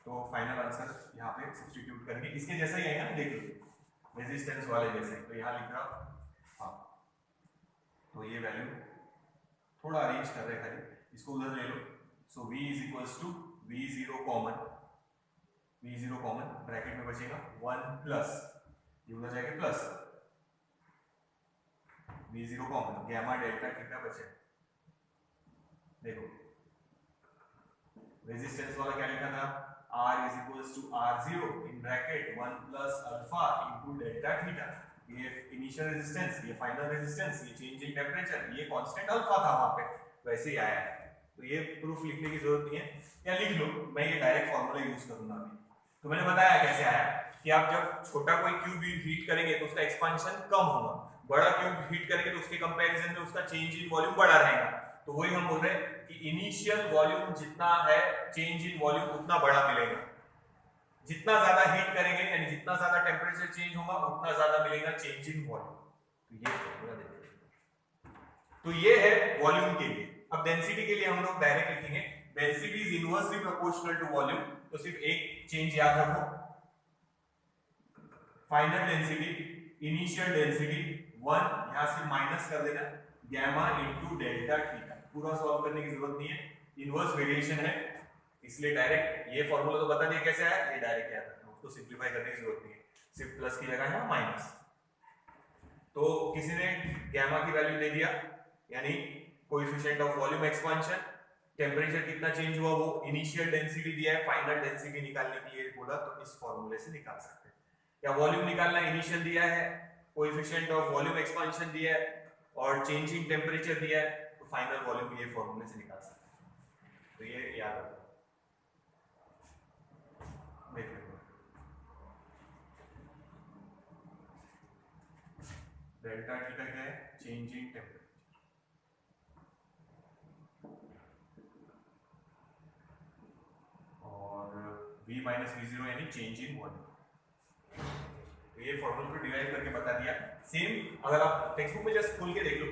तो फाइनल आंसर यहाँ पे सब्स्टिट्यूट करेंगे, इसके जैसा ही आएगा, देख लो रेजिस्टेंस वाले जैसे, तो यहाँ लिख रहा हाँ, तो ये वैल्यू थोड़ा अरेंज कर रहे हैं, इसको उधर ले लो। So v is equals to v0 common, v0 common bracket में बचेगा 1 प्लस, ये उधर जाएगा plus v0 common, gamma delta theta बचे। देखो रेजिस्टेंस वाला क्या लिखा था, r is equals to r0 in bracket 1 plus alpha into delta theta। ये इनिशियल रेजिस्टेंस, ये फाइनल रेजिस्टेंस, ये चेंज इन टेम्परेचर, ये कांस्टेंट अल्फा था वहां पे, वैसे ही आया है। तो ये प्रूफ लिखने की जरूरत नहीं है, या लिख लो, मैं ये डायरेक्ट फार्मूला यूज करूंगा अभी। तो मैंने बताया कैसे आया कि आप जब छोटा कोई क्यूब हीट करेंगे तो उसका एक्सपांशन कम होगा, बड़ा क्यूब हीट करेंगे तो उसके कंपैरिजन में उसका चेंज इन वॉल्यूम बड़ा रहेगा। तो वही हम बोल रहे हैं कि इनिशियल वॉल्यूम जितना है, चेंज इन वॉल्यूम उतना बड़ा मिलेगा। जितना ज्यादा हीट करेंगे यानी जितना ज्यादा टेम्परेचर चेंज होगा उतना ज्यादा मिलेगा चेंज इन वॉल्यूम। तो ये फॉर्मूला देखिए, तो ये है वॉल्यूम के लिए। अब डेंसिटी के लिए हम लोग डायरेक्ट लिखेंगे, density is inversely proportional to volume. तो सिर्फ एक चेंज याद रखो, फाइनल डेंसिटी इनिशियल डेंसिटी 1, यहां से माइनस कर देना गैमा इनटू डेल्टा थीटा। पूरा सॉल्व करने की जरूरत नहीं है, इनवर्स वेरिएशन है, इसलिए डायरेक्ट ये फॉर्मूला तो बता दिया कैसे आया, ये डायरेक्ट याद रखना, उसको सिंपलीफाई करने की जरूरत नहीं है, सिर्फ प्लस की जगह है माइनस। तो किसी ने गैमा की वैल्यू दे दिया, यानी coefficient of volume expansion, temperature कितना चेंज हुआ वो, इनिशियल डेंसिटी दिया है, फाइनल डेंसिटी निकालने के लिए बोला, तो इस फॉर्मूले से निकाल सकते हैं। या वॉल्यूम निकालना, इनिशियल दिया है, कोएफिशिएंट ऑफ वॉल्यूम एक्सपांशन दिया है और चेंज इन टेम्परेचर दिया है, तो फाइनल वॉल्यूम ये फॉर्मूले से निकाल सकते हैं। तो ये याद रखो, देख लो डेल्टा थीटा क्या है, चेंज इन टेम्परेचर, और v माइनस v0 यानी चेंज इन वॉल्यूम। तो ये फॉर्मूला को डिराइव करके बता दिया। सेम अगर आप टेक्स्ट बुक में जस्ट खोल के देख लो,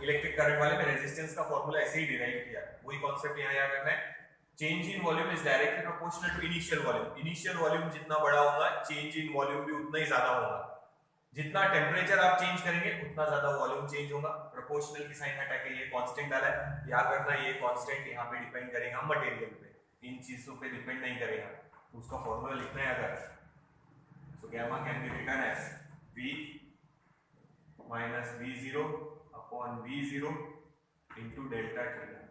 इलेक्ट्रिक करंट वाले में रेजिस्टेंस का फॉर्मूला ऐसे ही डिराइव किया, वही कॉन्सेप्ट यहाँ याद रखना है। Change in volume is directly proportional to initial volume. Initial volume जितना बड़ा होगा, चेंज इन वॉल्यूम भी उतना ही ज्यादा होगा। जितना टेम्परेचर आप चेंज करेंगे उतना ज्यादा वॉल्यूम चेंज होगा। प्रोपोर्शनल की साइन हटा के ये कांस्टेंट डाला है, याद रखना ये कांस्टेंट यहाँ पे डिपेंड करेगा मटेरियल पे, इन चीजों पे डिपेंड नहीं करेगा। तो उसका फॉर्मूला लिखना है अगर, so gamma can be written as v minus v0 upon v0 into delta theta.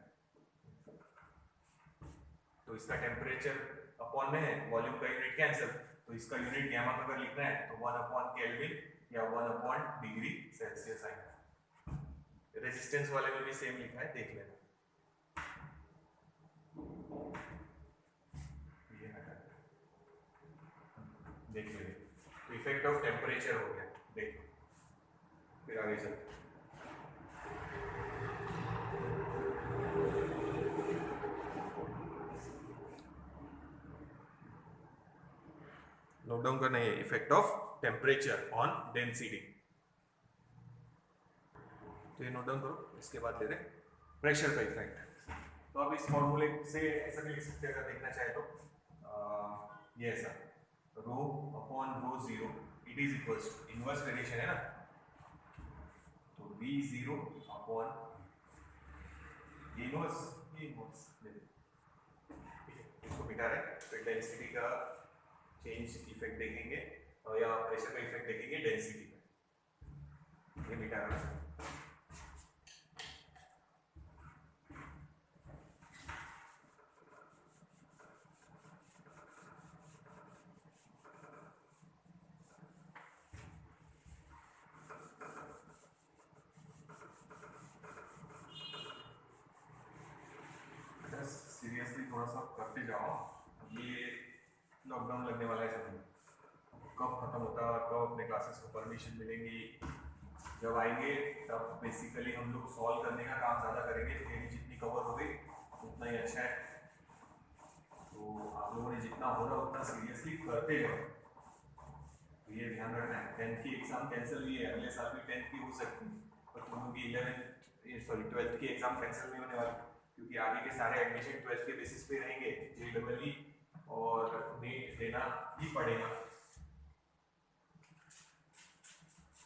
तो इसका टेम्परेचर अपॉन में है, वॉल्यूम का यूनिट कैंसिल, तो इसका यूनिट गैमा का अगर लिखना है तो 1 अपॉन केल्विन या 1 अपॉन डिग्री सेल्सियस आएगा। रेजिस्टेंस वाले में भी सेम लिखा है, देख लेना। ये हटा देख लेना, तो इफेक्ट ऑफ टेम्परेचर हो गया, देखो फिर आगे चलते। नोट डाउन करना है, effect of temperature on density. तो ये नोट डाउन करो, इसके बाद ले रहे प्रेशर का इफेक्ट। तो अब इस फॉर्मूले से ऐसा भी लिख सकते हैं अगर देखना चाहे तो, ये ऐसा rho upon rho zero it is equals to inverse variation है ना, तो v0 अपॉन इनवर्स इसको मिटा रहे, फिर डेंसिटी का चेंज इफेक्ट देखेंगे और या प्रेशर का इफेक्ट देखेंगे डेंसिटी पे, ये मिटा रहा है। सीरियसली थोड़ा सा करते जाओ, ये लॉकडाउन लगने वाला है सब। कब खत्म होता है, कब अपने क्लासेस को परमिशन मिलेंगी, जब आएंगे तब बेसिकली हम लोग सॉल्व करने का काम ज़्यादा करेंगे। थ्योरी जितनी कवर हो गई उतना ही अच्छा है। तो आप लोगों ने जितना हो रहा उतना सीरियसली करते जाओ, तो ये ध्यान रखना है। 10th की एग्जाम कैंसिल हुई है, अगले साल भी 10th की हो सकती है, पर तुम लोग 12th की एग्जाम कैंसिल नहीं होने वाली, क्योंकि आगे के सारे एडमिशन 12th के बेसिस पे रहेंगे। JEE और नीट देना ही पड़ेगा,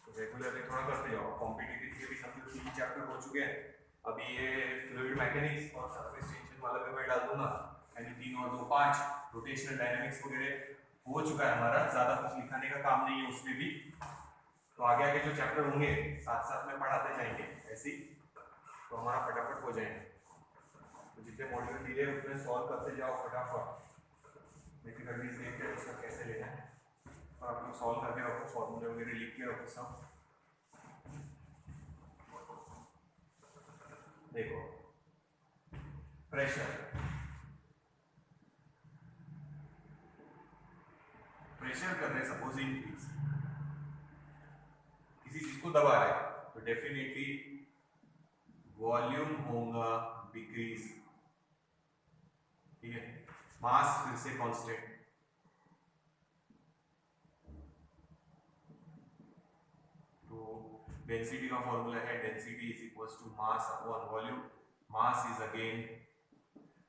तो रेगुलरली थोड़ा करते जाओ। कॉम्पिटिटिव के भी समझो 3 चैप्टर हो चुके हैं, अभी ये फ्लूइड मैकेनिक्स और सरफेस टेंशन वाला भी मैं डाल दूंगा, यानी 3 और 2 5। रोटेशनल डायनामिक्स वगैरह हो चुका है हमारा, ज्यादा कुछ लिखाने का काम नहीं है उसमें भी। तो आगे आगे जो चैप्टर होंगे साथ साथ में पढ़ाते जाएंगे ऐसे, तो हमारा फटाफट हो जाएंगे। तो जितने मॉड्यूल दिए उतने सॉल्व करते जाओ फटाफट। डिफिकल्टीज देखते हैं उसका कैसे लेना है, और आप लोग सॉल्व करके रखो, फॉर्मूले वगैरह लिख के रखो सब। देखो प्रेशर, प्रेशर कर रहे सपोज इंक्रीज, किसी चीज को दबा रहे हैं तो डेफिनेटली वॉल्यूम होगा डिक्रीज, ठीक है। मास फिर से कांस्टेंट, तो डेंसिटी का फॉर्मूला है density is equals to mass upon volume. Mass is again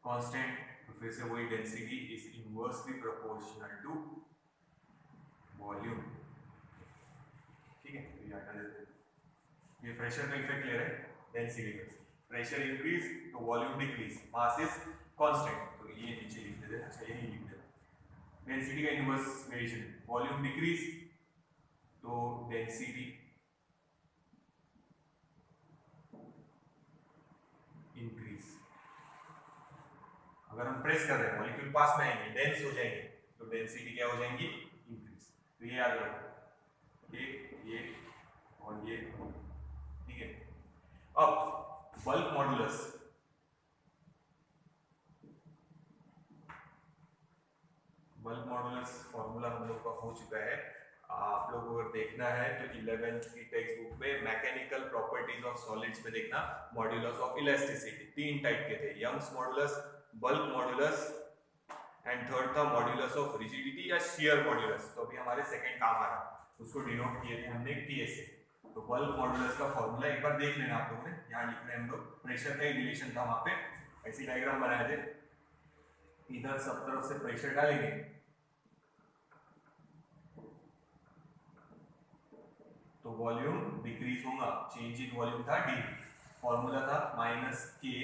constant, तो फिर से वही density is inversely proportional to volume, ठीक है। तो ये हटा देते हैं, ये प्रेशर का इफेक्ट ले रहे हैं डेंसिटी पे। प्रेशर इंक्रीज तो volume decrease, mass is constant, तो ये नीचे लिख देते हैं। अच्छा ये नहीं लिख देते, डेंसिटी का इनवर्स वेरिएशन, वॉल्यूम डिक्रीज तो डेंसिटी इंक्रीज। अगर हम प्रेस कर रहे हैं मॉलिक्यूल पास में आएंगे, डेंस हो जाएंगे, तो डेंसिटी क्या हो जाएंगी, इंक्रीज। तो ये याद रखो, ये और ये, ठीक है। अब bulk modulus, bulk modulus formula हम लोग का हो चुका है। आप लोगों को देखना है तो 11th की टेक्स्ट बुक में मैकेनिकल प्रॉपर्टीज ऑफ सॉलिड्स में देखना, मॉड्यूलस ऑफ इलास्टिसिटी 3 टाइप के थे, Young's modulus, bulk modulus and third था मॉड्यूलस ऑफ रिजिडिटी या शियर मॉड्यूलस। तो अभी हमारे सेकंड काम आ रहा, उसको डिनोट किए थे हमने टी से। तो बल्क मॉडुलस का फॉर्मूला एक बार देख लेना आप लोगों ने, यहाँ लिख रहे हैं हम लोग, प्रेशर का ही रिलेशन था वहां पे, ऐसी डायग्राम बनाए थे। इधर सब तरफ से प्रेशर डालेंगे, तो वॉल्यूम डिक्रीज होगा, चेंज इन वॉल्यूम था डी, फॉर्मूला था minus K,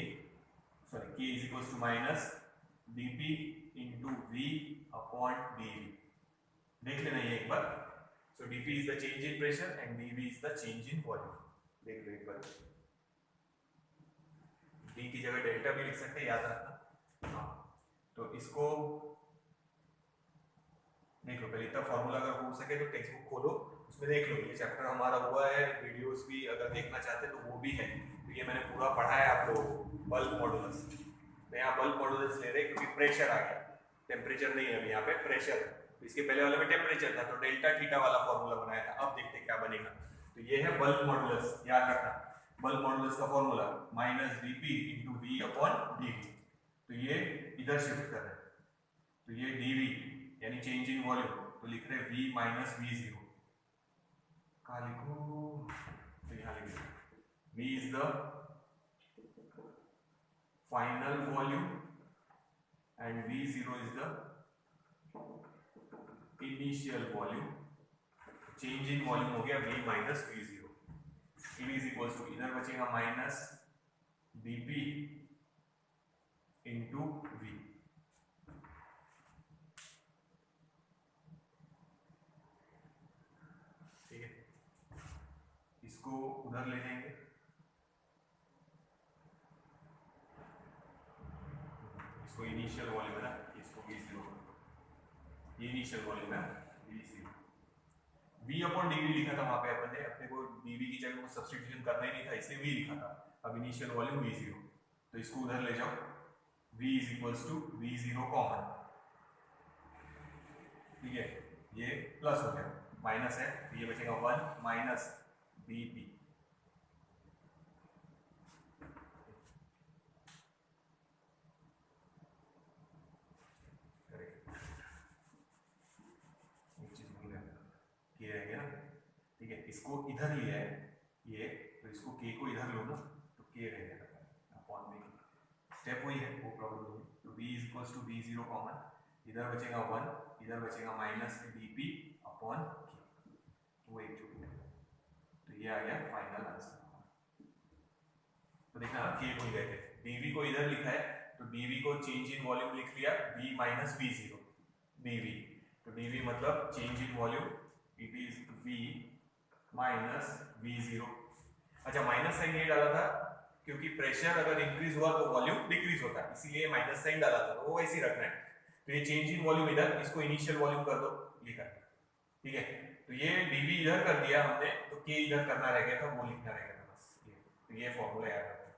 sorry K is equal to minus dP into V upon dV। देख लेना ये एक बार। So dP is the change in pressure and dV is the change in volume। देख लो एक बार, D की जगह डेल्टा भी लिख सकते हैं, याद रखना। हाँ, तो इसको देख लो पहले, इतना फॉर्मूला अगर हो सके तो टेक्स्ट बुक खोलो, उसमें देख लो, ये चैप्टर हमारा हुआ है, वीडियोस भी अगर देखना चाहते तो वो भी है। तो ये मैंने पूरा पढ़ा है आप लोगों को, बल्क मॉडुलस। तो यहाँ बल्क मॉडुलस ले रहे हैं क्योंकि प्रेशर आ गया, टेम्परेचर नहीं है अभी, यहाँ पे प्रेशर है। तो इसके पहले वाले में टेम्परेचर था, तो डेल्टा थीटा वाला फॉर्मूला बनाया था। अब देखते क्या बनेगा। तो ये है बल्क मॉडुलस, याद रखना। बल्क मॉडुलस का formula minus dP into V upon dV। तो ये इधर शिफ्ट कर रहे हैं, तो ये dV यानी चेंज इन वॉल्यूम, तो लिख रहे हैं V माइनस V0। कहाँ लिखूं, तो यहाँ लिख रहे V is the final volume and V0 is the initial volume। Change in volume हो गया V minus V0। V is equal to, इधर बचेगा माइनस dP इंटू V। ठीक है, इसको उधर ले जाएंगे, इसको इनिशियल वॉल्यूम है ना, इसको V0, ये इनिशियल वॉल्यूम है V0। V अपॉन dV लिखा था वहां पे अपन ने, अपने को dV की जगह को सब्स्टिट्यूशन करना ही नहीं था, इसलिए V लिखा था। अब इनिशियल वॉल्यूम V0, तो इसको उधर ले जाओ, V is equals to V0 common, ठीक है। ये प्लस हो गया, माइनस है तो ये बचेगा 1 माइनस बीपी। के रह गया ना, ठीक है, इसको इधर लिया है ये, तो इसको के को इधर लो ना तो के रह गया अपॉन में, स्टेप वही है, वो प्रॉब्लम नहीं। तो v is equals to v0 common, इधर बचेगा 1, इधर बचेगा माइनस dp अपॉन k, वो एक छूट गया, तो ये आ गया फाइनल आंसर। तो देखना k भूल गए थे, dv को इधर लिखा है तो dv को चेंज इन वॉल्यूम लिख लिया v माइनस v0 dv, तो dv मतलब change in volume, it is v minus v0। अच्छा माइनस साइन ये डाला था क्योंकि प्रेशर अगर इंक्रीज हुआ तो वॉल्यूम डिक्रीज होता है, इसीलिए माइनस साइन डाला था, तो वो ऐसे ही रखना है। तो ये चेंज इन वॉल्यूम इधर, इसको इनिशियल वॉल्यूम कर दो, ये कर, ठीक है। तो ये dv इधर कर दिया हमने, तो k इधर करना रह गया था, वो लिखना रह गया था बस ये। तो ये फॉर्मूला याद रखना।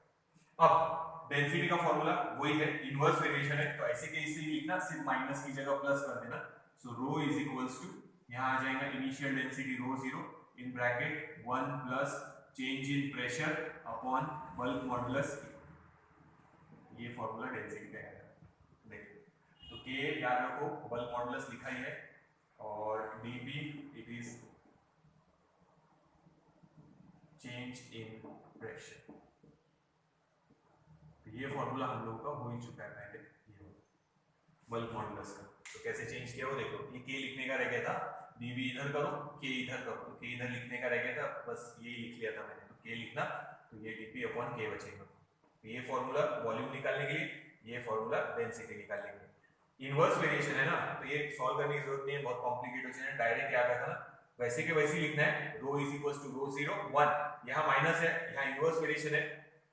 अब डेंसिटी का फॉर्मूला वही है, इनवर्स वेरिएशन है, तो ऐसे केस से लिखना, सिर्फ माइनस की जगह प्लस कर देना। सो रो इज इक्वल्स टू, यहाँ आ जाएगा initial density rho 0 in bracket 1 plus change in pressure upon bulk modulus, ये फॉर्मूला डेंसिटी का है। देखो तो के याद रखो, बल्क मॉडुलस लिखा ही है, और dp it is change in pressure. तो ये फॉर्मूला हम लोगों का हो ही चुका है पहले, ये बल्क मॉडुलस का। तो कैसे चेंज किया वो देखो, ये k लिखने का रह गया था, dv इधर करो, k इधर करो, तो k इधर लिखने का रह गया था, बस ये लिख लिया था मैंने, तो k लिखना, तो ये dp अपॉन k बचेगा। तो ये फॉर्मूला वॉल्यूम निकालने के लिए, ये फॉर्मूला डेंसिटी निकालने के लिए। इनवर्स वेरिएशन है ना, तो ये सॉल्व करने की जरूरत नहीं है, बहुत कॉम्प्लिकेट हो जाए, डायरेक्ट याद रखना, वैसे के वैसे लिखना है, रो इज इक्वल्स टू रो 0 1, यहाँ माइनस है, यहाँ इनवर्स वेरिएशन है,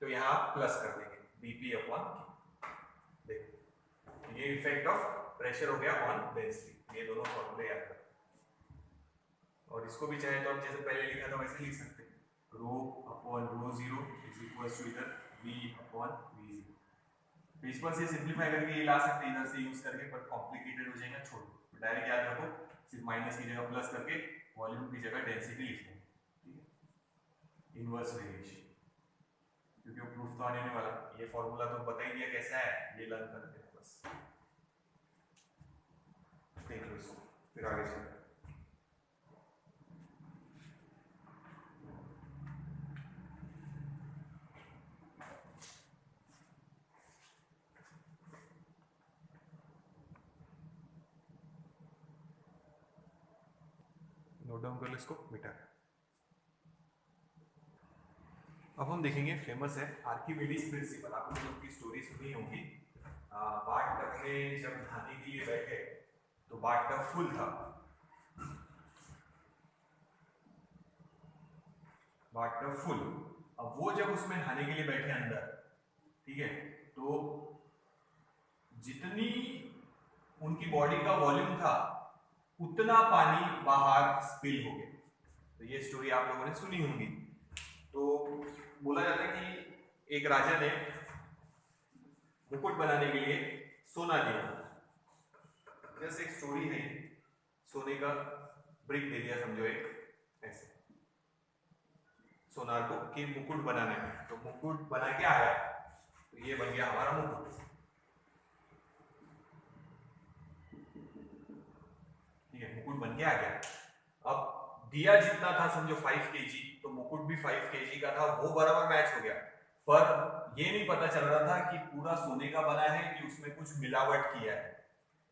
तो यहाँ प्लस कर देंगे dp अपॉन k। देखो ये इफेक्ट ऑफ प्रेशर हो गया ऑन डेंसिटी, ये दोनों फॉर्मूले याद रखो। और इसको भी चाहे तो आप जैसे पहले लिखा था वैसे लिख सकते हैं, rho upon rho 0 is equals to इधर v अपॉन v0। तो इस पर से सिंपलीफाई करके ये ला सकते हैं इधर से यूज करके, पर कॉम्प्लिकेटेड हो जाएगा, छोड़ो। तो डायरेक्ट याद रखो, सिर्फ माइनस की जगह प्लस करके वॉल्यूम की जगह डेंसिटी लिख लेंगे, ठीक है, इनवर्स वेरिएशन, क्योंकि वो प्रूफ तो आने वाला। ये फॉर्मूला तो बता ही दिया कैसा है, ये लर्न करते हैं बस, देख लो इसको, फिर आगे चलते हैं। नोट डाउन कर लो इसको बेटा। अब हम देखेंगे, फेमस है आर्किमिडीज प्रिंसिपल, आप लोगों की स्टोरी सुनी होगी। बाट टब में जब नहाने के लिए बैठे तो बाट टब फुल था, बाट टब फुल। अब वो जब उसमें नहाने के लिए बैठे अंदर, ठीक है, तो जितनी उनकी बॉडी का वॉल्यूम था उतना पानी बाहर स्पिल हो गया। तो ये स्टोरी आप लोगों ने सुनी होगी। तो बोला जाता है कि एक राजा ने मुकुट बनाने के लिए सोना दिया, जैसे एक स्टोरी है, सोने का ब्रिक दे दिया समझो, एक ऐसे सोनार को कि मुकुट बनाना है, तो मुकुट बना के आया, तो ये बन गया हमारा मुकुट, ठीक है, मुकुट बन के आ गया। अब दिया जितना था समझो 5 kg, तो मुकुट भी 5 kg का था, वो बराबर मैच हो गया, पर ये नहीं पता चल रहा था कि पूरा सोने का बना है कि उसमें कुछ मिलावट किया है।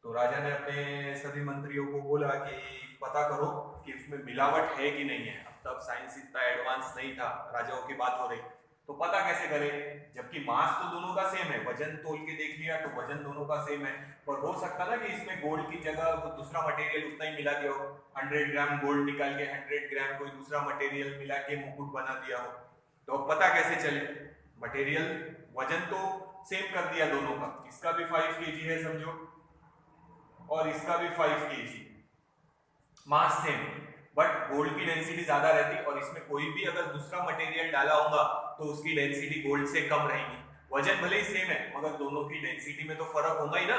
तो राजा ने अपने सभी मंत्रियों को बोला कि पता करो कि उसमें मिलावट है कि नहीं है। अब तब साइंस इतना एडवांस नहीं था, राजाओं की बात हो रही, तो पता कैसे करें, जबकि मास तो दोनों का सेम है, वजन तोल के देख लिया तो वजन दोनों का सेम है, पर हो सकता ना कि इसमें गोल्ड की जगह वो दूसरा मटेरियल उतना ही मिला दिया हो, 100 ग्राम गोल्ड निकाल के 100 ग्राम कोई दूसरा मटेरियल मिला के मुकुट बना दिया हो। तो अब पता कैसे चले, मटेरियल वजन तो सेम कर दिया दोनों का, इसका भी 5 kg है समझो और इसका भी 5 kg, mass same, but gold की डेंसिटी ज्यादा रहती और इसमें कोई भी अगर दूसरा मटेरियल डाला होगा तो उसकी डेंसिटी गोल्ड से कम रहेगी। वजन भले ही सेम है मगर दोनों की डेंसिटी में तो फर्क होगा ही ना,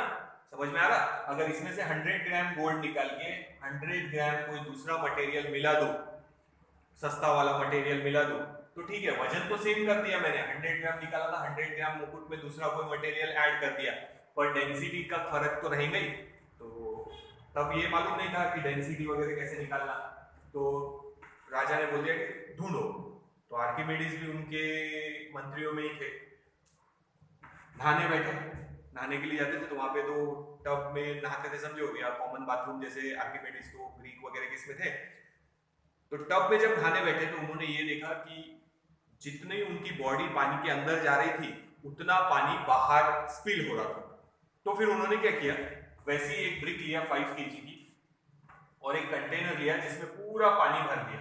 समझ में आ रहा? अगर इसमें से 100 ग्राम गोल्ड निकाल के 100 ग्राम कोई दूसरा मटेरियल मिला दो, सस्ता वाला मटेरियल मिला दो, तो ठीक है, वजन तो सेम कर दिया मैंने, 100 ग्राम निकाला था, 100 ग्राम मुकुट में दूसरा कोई मटेरियल ऐड कर दिया, पर डेंसिटी का फर्क तो रहेगा ही। तो तब ये मालूम नहीं था कि डेंसिटी वगैरह कैसे निकालना, तो राजा ने बोल दिया कि ढूंढो। तो आर्किमिडीज भी उनके मंत्रियों में ही थे। नहाने बैठे, नहाने के लिए जाते थे तो वहां पे तो टब में नहाते थे, समझो या कॉमन बाथरूम जैसे आर्किमिडीज तो ग्रीक वगैरह किसमें थे। तो टब में जब नहाने बैठे तो उन्होंने ये देखा कि जितनी उनकी बॉडी पानी के अंदर जा रही थी उतना पानी बाहर स्पिल हो रहा था। तो फिर उन्होंने क्या किया, वैसे ही एक ब्रिक लिया 5 kg की और एक कंटेनर लिया जिसमें पूरा पानी भर दिया,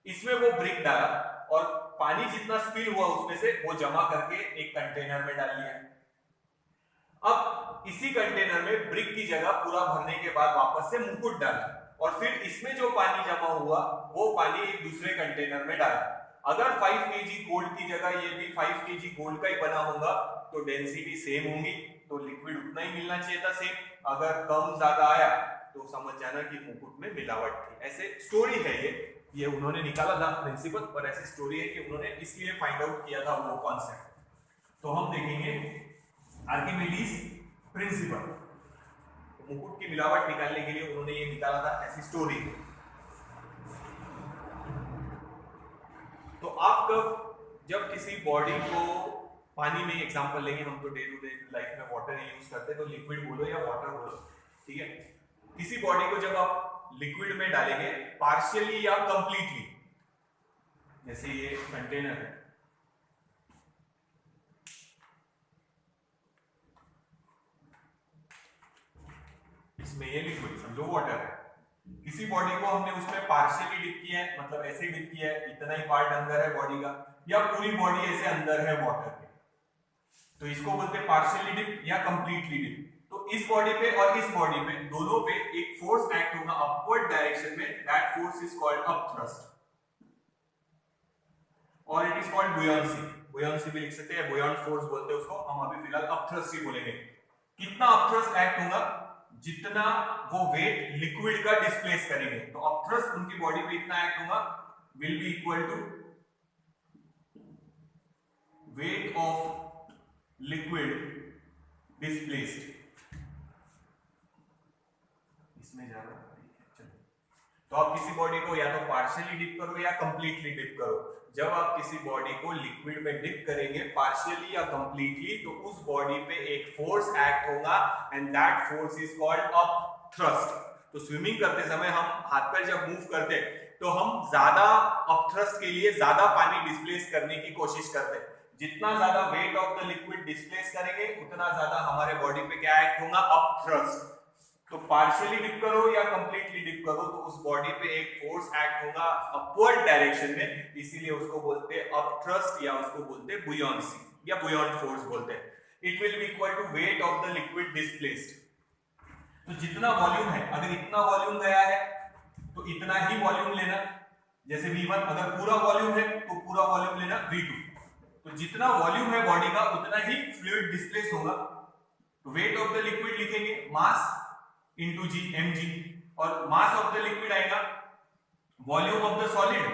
इसमें वो ब्रिक डाला और पानी जितना स्पिल हुआ उसमें से वो जमा करके एक कंटेनर में डाल लिया। अब इसी कंटेनर में ब्रिक की जगह पूरा भरने के बाद वापस से मुकुट डाला और फिर इसमें जो पानी जमा हुआ वो पानी एक दूसरे कंटेनर में डाला। अगर 5 kg गोल्ड की जगह ये भी 5 kg गोल्ड का ही बना होगा तो डेंसिटी सेम होंगी, तो लिक्विड उतना ही मिलना चाहिए था सेम। अगर कम ज्यादा आया तो समझ जाना कि मुकुट में मिलावट थी। ऐसे स्टोरी है ये उन्होंने निकाला था प्रिंसिपल, पर ऐसी स्टोरी है कि उन्होंने इसलिए फाइंड आउट किया था वो कॉन्सेप्ट। तो हम देखेंगे आर्किमिडीज प्रिंसिपल, तो मुकुट की मिलावट निकालने के लिए उन्होंने ये निकाला था, ऐसी स्टोरी। तो आप जब किसी बॉडी को पानी में, एग्जांपल लेंगे हम तो डे टू डे लाइफ में वाटर यूज करते हैं, तो लिक्विड बोलो या वाटर बोलो, ठीक है। किसी बॉडी को जब आप लिक्विड में डालेंगे पार्शियली या कंप्लीटली, जैसे ये कंटेनर है, इसमें ये लिक्विड समझो वाटर है, किसी बॉडी को हमने उसमें पार्शियली डिप किया है, मतलब ऐसे डिप किया है, इतना ही पार्ट अंदर है बॉडी का, या पूरी बॉडी ऐसे अंदर है वाटर के, तो इसको बोलते हैं पार्शियली डिप या कंप्लीटली डिप। तो इस बॉडी पे और इस बॉडी पे दोनों पे एक फोर्स एक्ट होगा अपवर्ड डायरेक्शन में, that force is called upthrust और it is called buoyancy. Buoyancy भी लिख सकते हैं, बुयांट फोर्स बोलते हैं उसको, हम अभी फिलहाल अपथ्रस्ट ही बोलेंगे। कितना अपथ्रस्ट एक्ट होगा, जितना वो वेट लिक्विड का डिस्प्लेस करेंगे, तो अपथ्रस्ट उनकी बॉडी पे इतना एक्ट होगा, will be equal to weight of liquid displaced. इसमें जा रहा है, चलो। तो आप किसी बॉडी को या तो पार्शियली डिप करो या कंप्लीटली डिप करो। जब आप किसी बॉडी को लिक्विड में डिप करेंगे पार्शियली या कंप्लीटली, तो उस बॉडी पे एक फोर्स एक्ट होगा and that force is called upthrust. तो स्विमिंग करते समय हम हाथ पैर जब मूव करते हैं तो हम ज्यादा अपथ्रस्ट के लिए ज्यादा पानी डिस्प्लेस करने की कोशिश करते हैं। जितना ज्यादा wait of the liquid displace करेंगे उतना ज्यादा हमारे बॉडी पे क्या एक्ट होगा, अपथ्रस्ट। तो पार्शियली डिप करो या कंप्लीटली डिप करो तो उस बॉडी पे एक फोर्स एक्ट होगा अपवर्ड डायरेक्शन में, इसीलिए उसको बोलते हैं अपथ्रस्ट या उसको बोलते हैं बुयांसी या बुयांट फोर्स बोलते हैं। It will be equal to weight of the liquid displaced. तो जितना वॉल्यूम है, अगर इतना वॉल्यूम गया है तो इतना ही वॉल्यूम लेना, जैसे V1 अगर पूरा वॉल्यूम है तो पूरा वॉल्यूम लेना V2। तो जितना वॉल्यूम है बॉडी का उतना ही फ्लूइड डिस्प्लेस होगा। तो वेट ऑफ द लिक्विड लिखेंगे मास इनटू जी mg, और मास ऑफ द लिक्विड आएगा वॉल्यूम ऑफ द सॉलिड,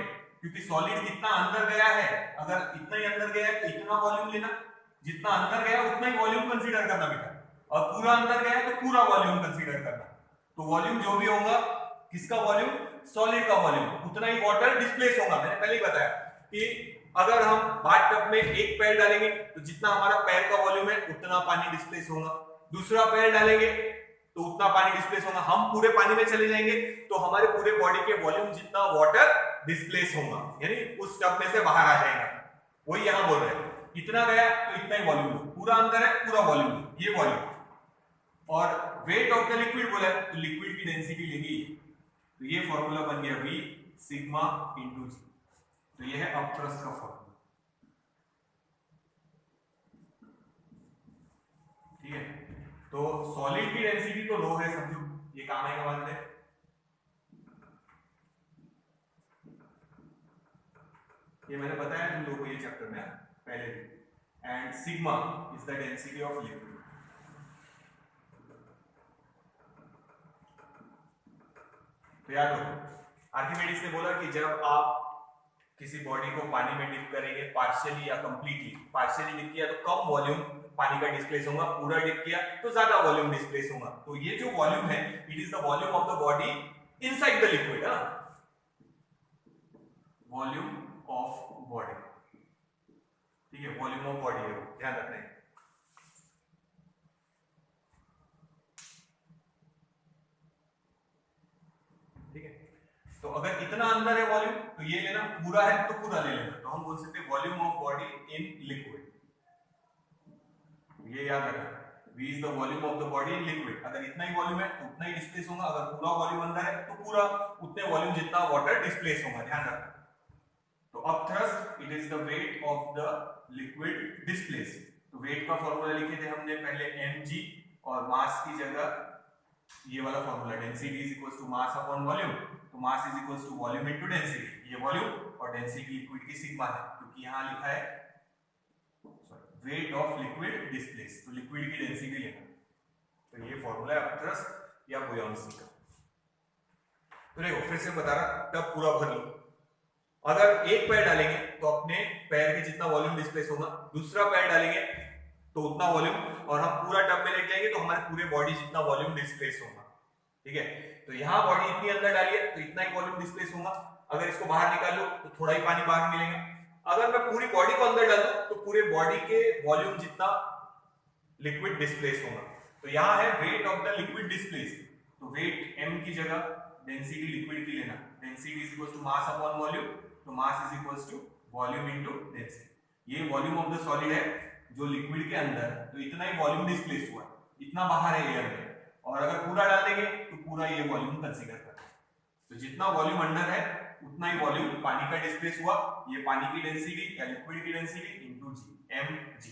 क्योंकि सॉलिड कितना अंदर गया है, अगर इतना ही अंदर गया है तो इतना वॉल्यूम लेना, जितना अंदर गया उतना ही वॉल्यूम कंसीडर करना बेटा, और पूरा अंदर गया तो पूरा वॉल्यूम कंसीडर करना। तो वॉल्यूम जो भी होगा, किसका वॉल्यूम, सॉलिड का वॉल्यूम, उतना ही वाटर डिस्प्लेस होगा। मैंने पहले ही बताया कि अगर हम बाथटब में एक पैर डालेंगे तो जितना हमारा पैर का वॉल्यूम है उतना पानी डिस्प्लेस होगा, दूसरा पैर डालेंगे तो उतना पानी डिस्प्लेस होगा, हम पूरे पानी में चले जाएंगे तो हमारे पूरे बॉडी के वॉल्यूम जितना वाटर डिस्प्लेस होगा, यानी उस टब में से बाहर आ जाएगा। वही यहां बोल रहे हैं, इतना गया तो इतना ही वॉल्यूम, पूरा अंदर है पूरा वॉल्यूम, ये वॉल्यूम। और वेट ऑफ द लिक्विड बोला तो लिक्विड की डेंसिटी लेंगे, तो ये फॉर्मूला बन गया V सिग्मा इंटू जी। तो ये है अपथ्रस्ट का फॉर्मूला, ठीक है। तो सॉलिड की डेंसिटी तो लो है समझो, ये काम आएगा बाद में, ये मैंने बताया तुम लोगों को ये चैप्टर में पहले भी। And sigma is the density of liquid. तो याद रखो आर्किमिडीज ने बोला कि जब आप किसी बॉडी को पानी में डिप करेंगे पार्शियली या कंप्लीटली, पार्शियली डिप किया तो कम वॉल्यूम पानी का डिस्प्लेस होगा, पूरा डिप किया तो ज्यादा वॉल्यूम डिस्प्लेस होगा। तो ये जो वॉल्यूम है it is the volume of the body inside the liquid, volume of body, ठीक है, वॉल्यूम ऑफ बॉडी है, ध्यान रखना है। ठीक है, तो अगर इतना अंदर है वॉल्यूम तो ये लेना, पूरा है तो पूरा ले लेना, तो हम बोल सकते हैं volume of body in liquid. ये याद रखना, V is the volume of the body in liquid। अगर इतना ही वॉल्यूम है तो उतना ही डिस्प्लेस होगा, अगर पूरा वॉल्यूम अंदर है तो पूरा उतने वॉल्यूम जितना वाटर डिस्प्लेस होगा, ध्यान रखना। तो upthrust it is the wait of the liquid displace. तो वेट का फॉर्मूला लिखे थे हमने पहले mg, और मास की जगह ये वाला formula density is equal to mass upon volume. तो mass is equal to volume into density, ये वॉल्यूम और डेंसिटी लिक्विड की सिग्मा है, क्योंकि यहां लिखा है वेट ऑफ लिक्विड डिस्प्लेस, तो लिक्विड की डेंसिटी लेना। तो ये फॉर्मूला है अपथ्रस्ट या बुयांसी का। तो देखो फिर से बता रहा, टब पूरा भर लो, अगर एक पैर डालेंगे तो अपने पैर के जितना वॉल्यूम डिस्प्लेस होगा, दूसरा पैर डालेंगे तो उतना वॉल्यूम, और हम पूरा टब में लेके जाएंगे तो हमारे पूरे बॉडी जितना वॉल्यूम डिस्प्लेस होगा। ठीक है, तो यहाँ बॉडी इतनी अंदर डालिए तो इतना ही वॉल्यूम डिस्प्लेस होगा, अगर इसको बाहर निकाल लो तो थोड़ा ही पानी बाहर मिलेगा। अगर मैं पूरी बॉडी को अंदर डाल दूं तो पूरे बॉडी के वॉल्यूम जितना लिक्विड डिस्प्लेस होगा। तो यहाँ है weight of the liquid displace, तो वेट m की जगह डेंसिटी लिक्विड की लेना, density is equal to mass upon volume, तो mass is equal to volume into density. ये वॉल्यूम ऑफ द सॉलिड है जो लिक्विड के अंदर है, तो इतना ही वॉल्यूम डिस्प्लेस हुआ, इतना बाहर है एयर में, और अगर पूरा डाल देंगे तो पूरा ये वॉल्यूम कंसीडर करना। तो जितना वॉल्यूम अंदर है उतना ही वॉल्यूम पानी का डिस्प्लेस हुआ, ये पानी की डेंसिटी या लिक्विड की डेंसिटी इनटू जी, mg।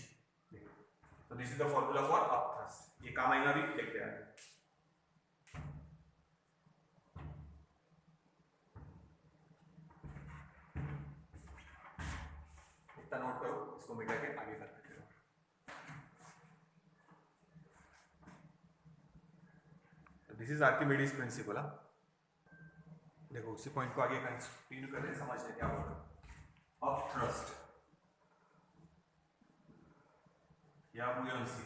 तो this is the formula for upthrust, ये काम आएगा भी, देखते हैं। इतना नोट करो, इसको मिटा के आगे करते हैं। तो दिस इज आर्किमिडीज प्रिंसिपल। देखो उसी पॉइंट को आगे कंटिन्यू कर रहे हैं, समझ क्या होगा। अपथ्रस्ट या buoyancy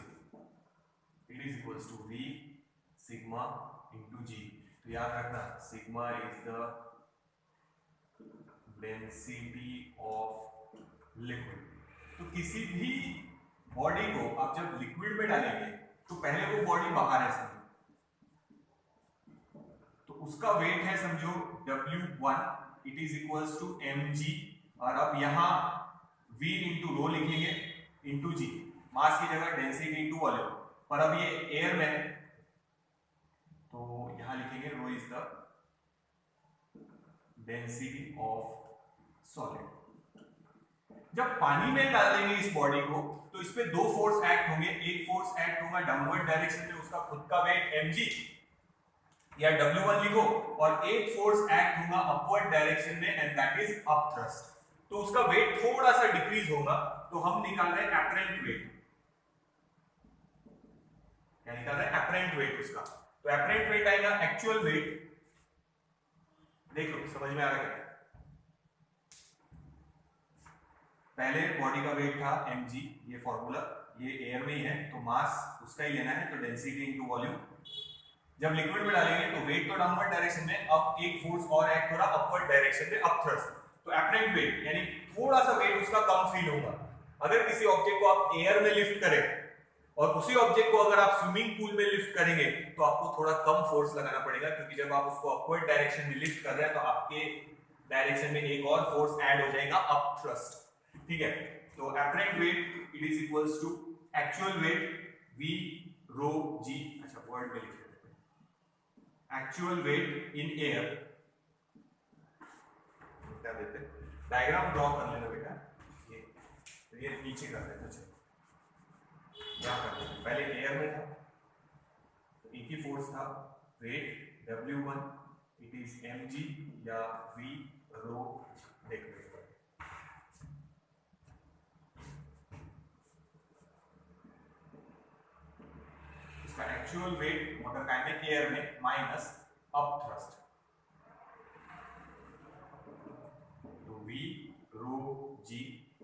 it is equals to V sigma into G। तो याद रखना sigma is the density of liquid. तो किसी भी बॉडी को आप जब लिक्विड में डालेंगे तो पहले वो बॉडी बाहर है, तो उसका वेट है समझो W1, it is equals to mg, और अब यहां V इंटू रो लिखेंगे इंटू G, मास की जगह डेंसिटी इंटू वॉल्यूम, पर अब ये एयर में है तो यहां लिखेंगे rho is the density of solid. जब पानी में डाल देंगे इस बॉडी को तो इस पे दो फोर्स एक्ट होंगे, एक फोर्स एक्ट होगा डाउनवर्ड डायरेक्शन में, उसका खुद का वेट mg या W1 लिखो, और एक फोर्स एक्ट होगा अपवर्ड डायरेक्शन में एंड दैट इज अपथ्रस्ट। तो उसका वेट थोड़ा सा डिक्रीज होगा, तो हम निकाल रहे हैं एपरेंट वेट। क्या निकाल रहे हैं? एपरेंट वेट उसका। तो एपरेंट वेट आएगा एक्चुअल वेट, देख लो समझ में आ रहा है। पहले बॉडी का वेट था mg, ये फॉर्मूला, ये एयर में ही है तो मास उसका ही लेना है, तो डेंसिटी इनटू वॉल्यूम। जब लिक्विड में डालेंगे तो वेट तो डाउनवर्ड डायरेक्शन में, अब एक फोर्स और एक्ट हो रहा अपवर्ड डायरेक्शन में, अपथ्रस्ट। तो एपरेंट वेट यानी थोड़ा सा वेट उसका कम फील होगा। अगर किसी ऑब्जेक्ट को आप एयर में लिफ्ट करें और उसी ऑब्जेक्ट को अगर आप स्विमिंग पूल में लिफ्ट करेंगे तो आपको थोड़ा कम फोर्स लगाना पड़ेगा, क्योंकि जब आप उसको अपवर्ड डायरेक्शन में लिफ्ट कर रहे हैं तो आपके डायरेक्शन में एक और फोर्स ऐड हो जाएगा, अपथ्रस्ट। ठीक है, तो apparent weight it is equals to actual weight V rho G। अच्छा वर्ड में लिख देते हैं एक्चुअल वेट इन एयर, क्या देते हैं, डायग्राम ड्रॉ कर लेना बेटा, ये नीचे कर देते हैं, क्या करते हैं, पहले एयर में था तो एक ही फोर्स था, weight W1 it is mg या V रो, देख लो इसका actual weight motor kinetic air में minus upthrust, V rho G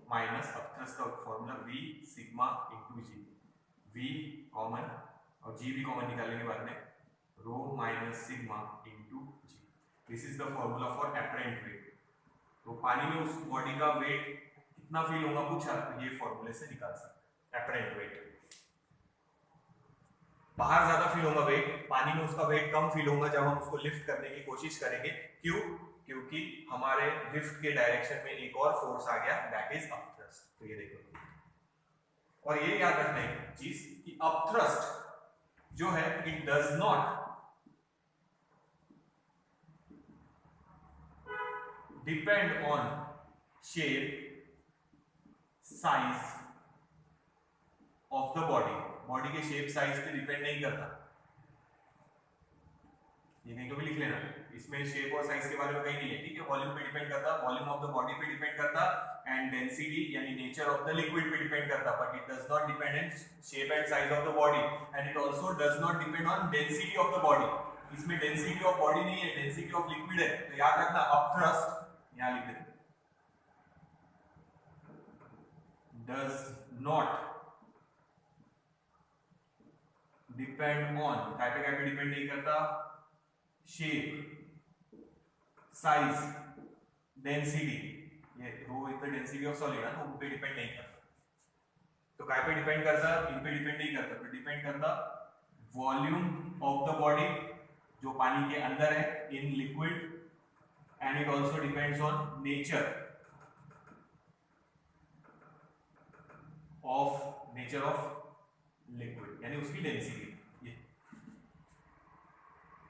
minus upthrust का formula V sigma into G, V common और जी भी कॉमन निकालेंगे बाद में, rho minus sigma into G. This is the formula for apparent weight. तो पानी में उस बॉडी का वेट कितना फील होगा पूछा, तो ये फॉर्मूले से निकाल सकते हैं एपरेंट वेट। बाहर ज्यादा फील होगा वेट, पानी में उसका वेट कम फील होगा जब हम उसको लिफ्ट करने की कोशिश करेंगे। क्यों? क्योंकि हमारे लिफ्ट के डायरेक्शन में एक और फोर्स आ गया, दैट इज अपथ्रस्ट। तो ये देखो, और ये याद रखना है चीज कि अपथ्रस्ट जो है it does not depend on shape size of the body. Body के शेप साइज पे डिपेंड नहीं करता, ये नहीं तो भी लिख लेना, इसमें शेप और साइज के बारे में कहीं नहीं है, ठीक है। वॉल्यूम पे डिपेंड करता, वॉल्यूम ऑफ द बॉडी पे डिपेंड करता, एंड डेंसिटी यानी नेचर ऑफ द लिक्विड पे डिपेंड करता, but it does not depend on shape and size of the body, and it also does not depend on density of the body. इसमें density of body नहीं है, density of liquid है। तो याद रखना upthrust यहां लिख देते, डज नॉट डिपेंड ऑन, काय पे डिपेंड नहीं करता, शेप साइज डेंसिटी, ये rho is the density of solid है ना, उन पे डिपेंड नहीं करता। तो काय पे डिपेंड करता, इन पे डिपेंड नहीं करता, तो डिपेंड करता वॉल्यूम ऑफ द बॉडी जो पानी के अंदर है in liquid, and it also depends on nature of liquid यानी उसकी डेंसिटी। ये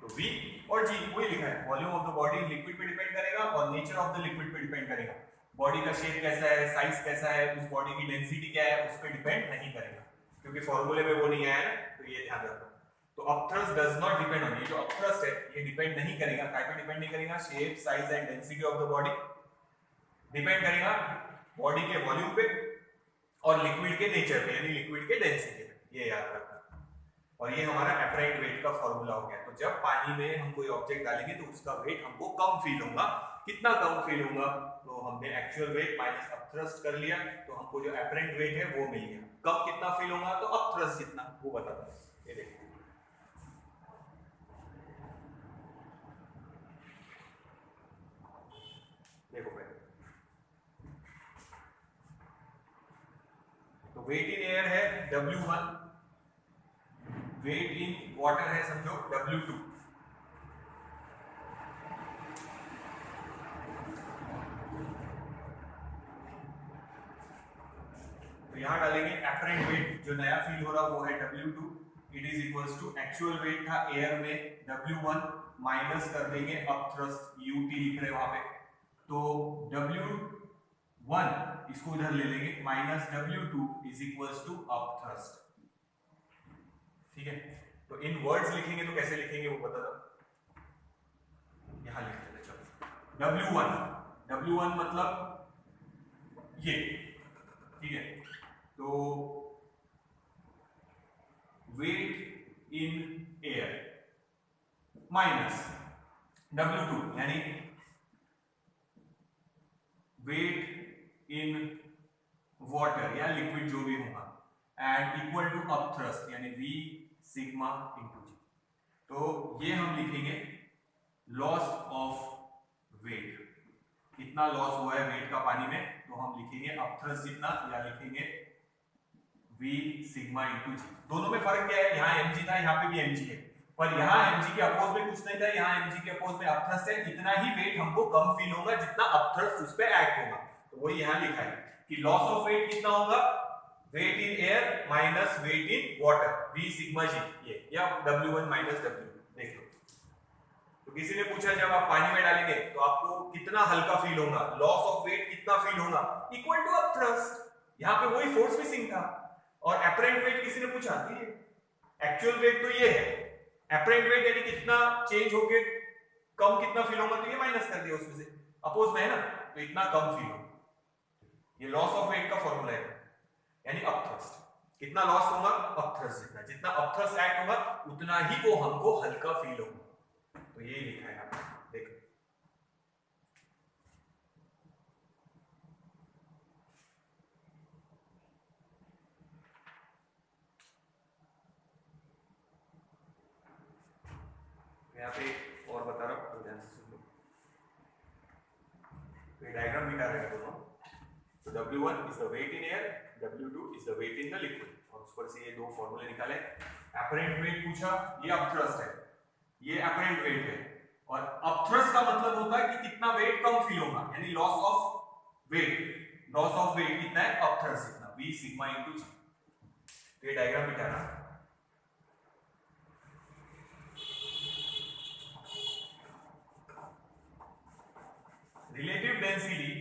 तो V और G वही लिखा है, volume of the body liquid पे डिपेंड करेगा और नेचर ऑफ द लिक्विड पे डिपेंड करेगा। बॉडी का शेप कैसा है, साइज कैसा है, उस बॉडी की डेंसिटी क्या है, उस पे डिपेंड नहीं करेगा, क्योंकि फॉर्मूले में वो नहीं आया ना, तो ये ध्यान रखो। तो upthrust does not depend on, ये जो अपथ्रस्ट है ये डिपेंड नहीं करेगा, काय पे डिपेंड नहीं करेगा, shape size and density of the body, depend करेगा बॉडी के वॉल्यूम पे और लिक्विड के नेचर पे यानी लिक्विड के डेंसिटी पे, ये याद रखना। और ये हमारा एपरेंट वेट का फॉर्मूला हो गया। तो जब पानी में हम कोई ऑब्जेक्ट डालेंगे तो उसका वेट हमको कम फील होगा। कितना कम फील होगा, तो हमने एक्चुअल वेट माइनस अपथ्रस्ट कर लिया, तो हमको जो एपरेंट वेट है वो मिल गया। कम कितना फील होगा, तो अपथ्रस्ट जितना, वो बताता है। ये देखिए, देखो भाई, तो वेट इन एयर है W1, वेट इन वाटर है समझो W2। तो यहां डालेंगे एपरेंट वेट, जो नया फील हो रहा वो है W2, it is equals to actual weight था एयर में W1 माइनस कर देंगे अपथ्रस्ट UT लिख रहे वहां पे, तो W1 इसको इधर ले लेंगे minus W2 is equals to upthrust, ठीक है। तो इन वर्ड्स लिखेंगे तो कैसे लिखेंगे वो बता दो, यहां लिख देते चलो। W1 मतलब ये, ठीक है। तो wait in air minus W2 यानी वेट इन वाटर या लिक्विड जो भी होगा, एंड इक्वल टू अपथ्रस्ट यानी V सिग्मा इंटू जी। तो ये हम लिखेंगे लॉस ऑफ वेट, कितना लॉस हुआ है वेट का पानी में, तो हम लिखेंगे अपथ्रस्ट जितना या लिखेंगे V सिग्मा इंटू जी। दोनों में फर्क क्या है, यहाँ mg था, यहाँ पे भी mg है, पर यहाँ mg के अपोज में कुछ नहीं था, यहाँ mg के अपोज में अपथ्रस्ट है। इतना ही वेट हमको कम फील होगा जितना अपथ्रस्ट उस पे एक्ट होगा। तो वही यहाँ लिखा है कि लॉस ऑफ वेट कितना होगा, weight in air minus weight in water V sigma G, ये या W1 माइनस W। देख लो, तो किसी ने पूछा जब आप पानी में डालेंगे तो आपको कितना हल्का फील होगा, लॉस ऑफ वेट कितना फील होगा, इक्वल टू अपथ्रस्ट। यहाँ पे वही फोर्स मिसिंग था। और एपरेंट वेट किसी ने पूछा, एक्चुअल वेट तो ये है, एपरेंट वेट यानी कितना चेंज होके कम कितना फील होगा, तो ये माइनस कर दिया उसमें से, अपोज में है ना, तो इतना कम फील होगा। ये लॉस ऑफ वेट का फॉर्मूला है, यानी अपथ्रस्ट कितना लॉस होगा, अपथ्रस्ट जितना, जितना अपथ्रस्ट एक्ट होगा उतना ही वो हमको हल्का फील होगा। तो ये लिखा है आपने, देखो। यहाँ पे और बता रहा हूँ, ध्यान से सुन लो। ये डायग्राम मिटा रहे हैं दोनों। तो W1 is the weight in air, W2 is the weight in the liquid, और उस पर से ये दो फॉर्मूले निकाले। एपरेंट वेट पूछा, ये अपथ्रस्ट है, ये एपरेंट वेट है, और अपथ्रस्ट का मतलब होता है कि कितना वेट कम फील होगा, यानी loss of weight. Loss of weight कितना है, अपथ्रस्ट कितना, V सिग्मा इनटू G। तो ये डायग्राम मिटाना। रिलेटिव डेंसिटी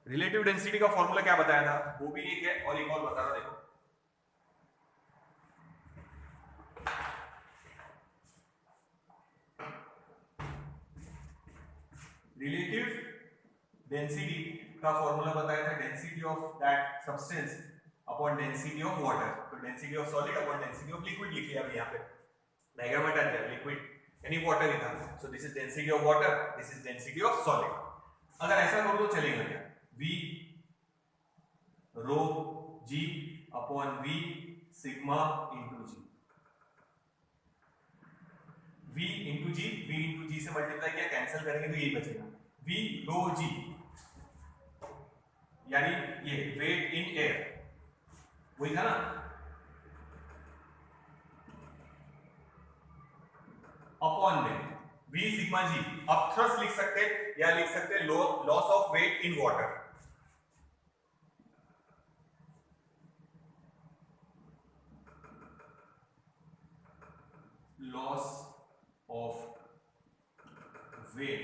रिलेटिव डेंसिटी का फॉर्मूला क्या बताया था, वो भी एक है, और एक और बता रहा, देखो। रिलेटिव डेंसिटी का फॉर्मूला बताया था, density of that substance upon density of water. तो density of solid upon density of liquid लिख लिया अभी यहाँ पे, डायग्राम हटा दिया, लिक्विड यानी वाटर ही था। So this is density of water, this is density of solid. अगर ऐसा करो तो चलेगा क्या, V rho G upon V sigma into G। V into G से मल्टीप्लाई किया, कैंसिल करेंगे तो यही बचेगा, V रो G, यानी ये वेट इन एयर, वही था ना। अपॉन में V सिग्मा G, अब थ्रस्ट लिख सकते या लिख सकते loss of weight in water. Loss of weight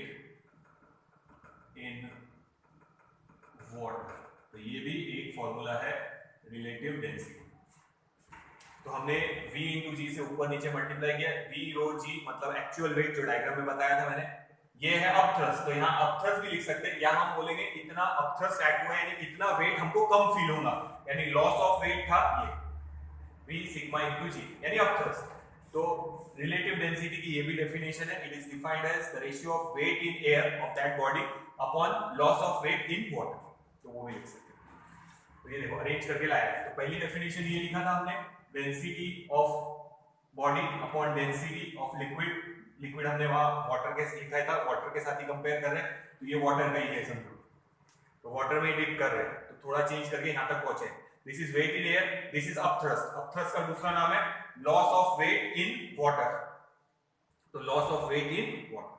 in water, तो ये भी एक फॉर्मूला है रिलेटिव डेंसिटी। तो हमने V इंटू G से ऊपर नीचे मल्टीप्लाई किया, V रो G मतलब एक्चुअल वेट, जो डायग्राम में बताया था मैंने, ये है अपथ्रस्ट। तो यहाँ अपथ्रस्ट भी लिख सकते हैं, या हम बोलेंगे इतना अपथ्रस्ट एक्ट हुआ है, यानी इतना वेट हमको कम फील होगा, यानी लॉस ऑफ वेट था ये V सिग्मा इंटू G, यानी अपथ्रस्ट। तो रिलेटिव डेंसिटी की ये भी डेफिनेशन है, it is defined as the ratio of weight in air of that body upon loss of weight in water. तो वो भी लिख सकते हैं। तो ये देखो अरेंज करके लाया है। तो पहली डेफिनेशन ये लिखा था हमने, density of body upon density of liquid. Liquid हमने वहां वाटर के लिखा था, वाटर के साथ ही कंपेयर कर रहे हैं, तो ये वाटर का ही है समझो। तो वाटर में डिप कर रहे हैं, तो थोड़ा चेंज करके यहां तक पहुंचे। This is weight in air, this is upthrust. Upthrust का दूसरा नाम है loss of weight in water. तो loss of weight in water,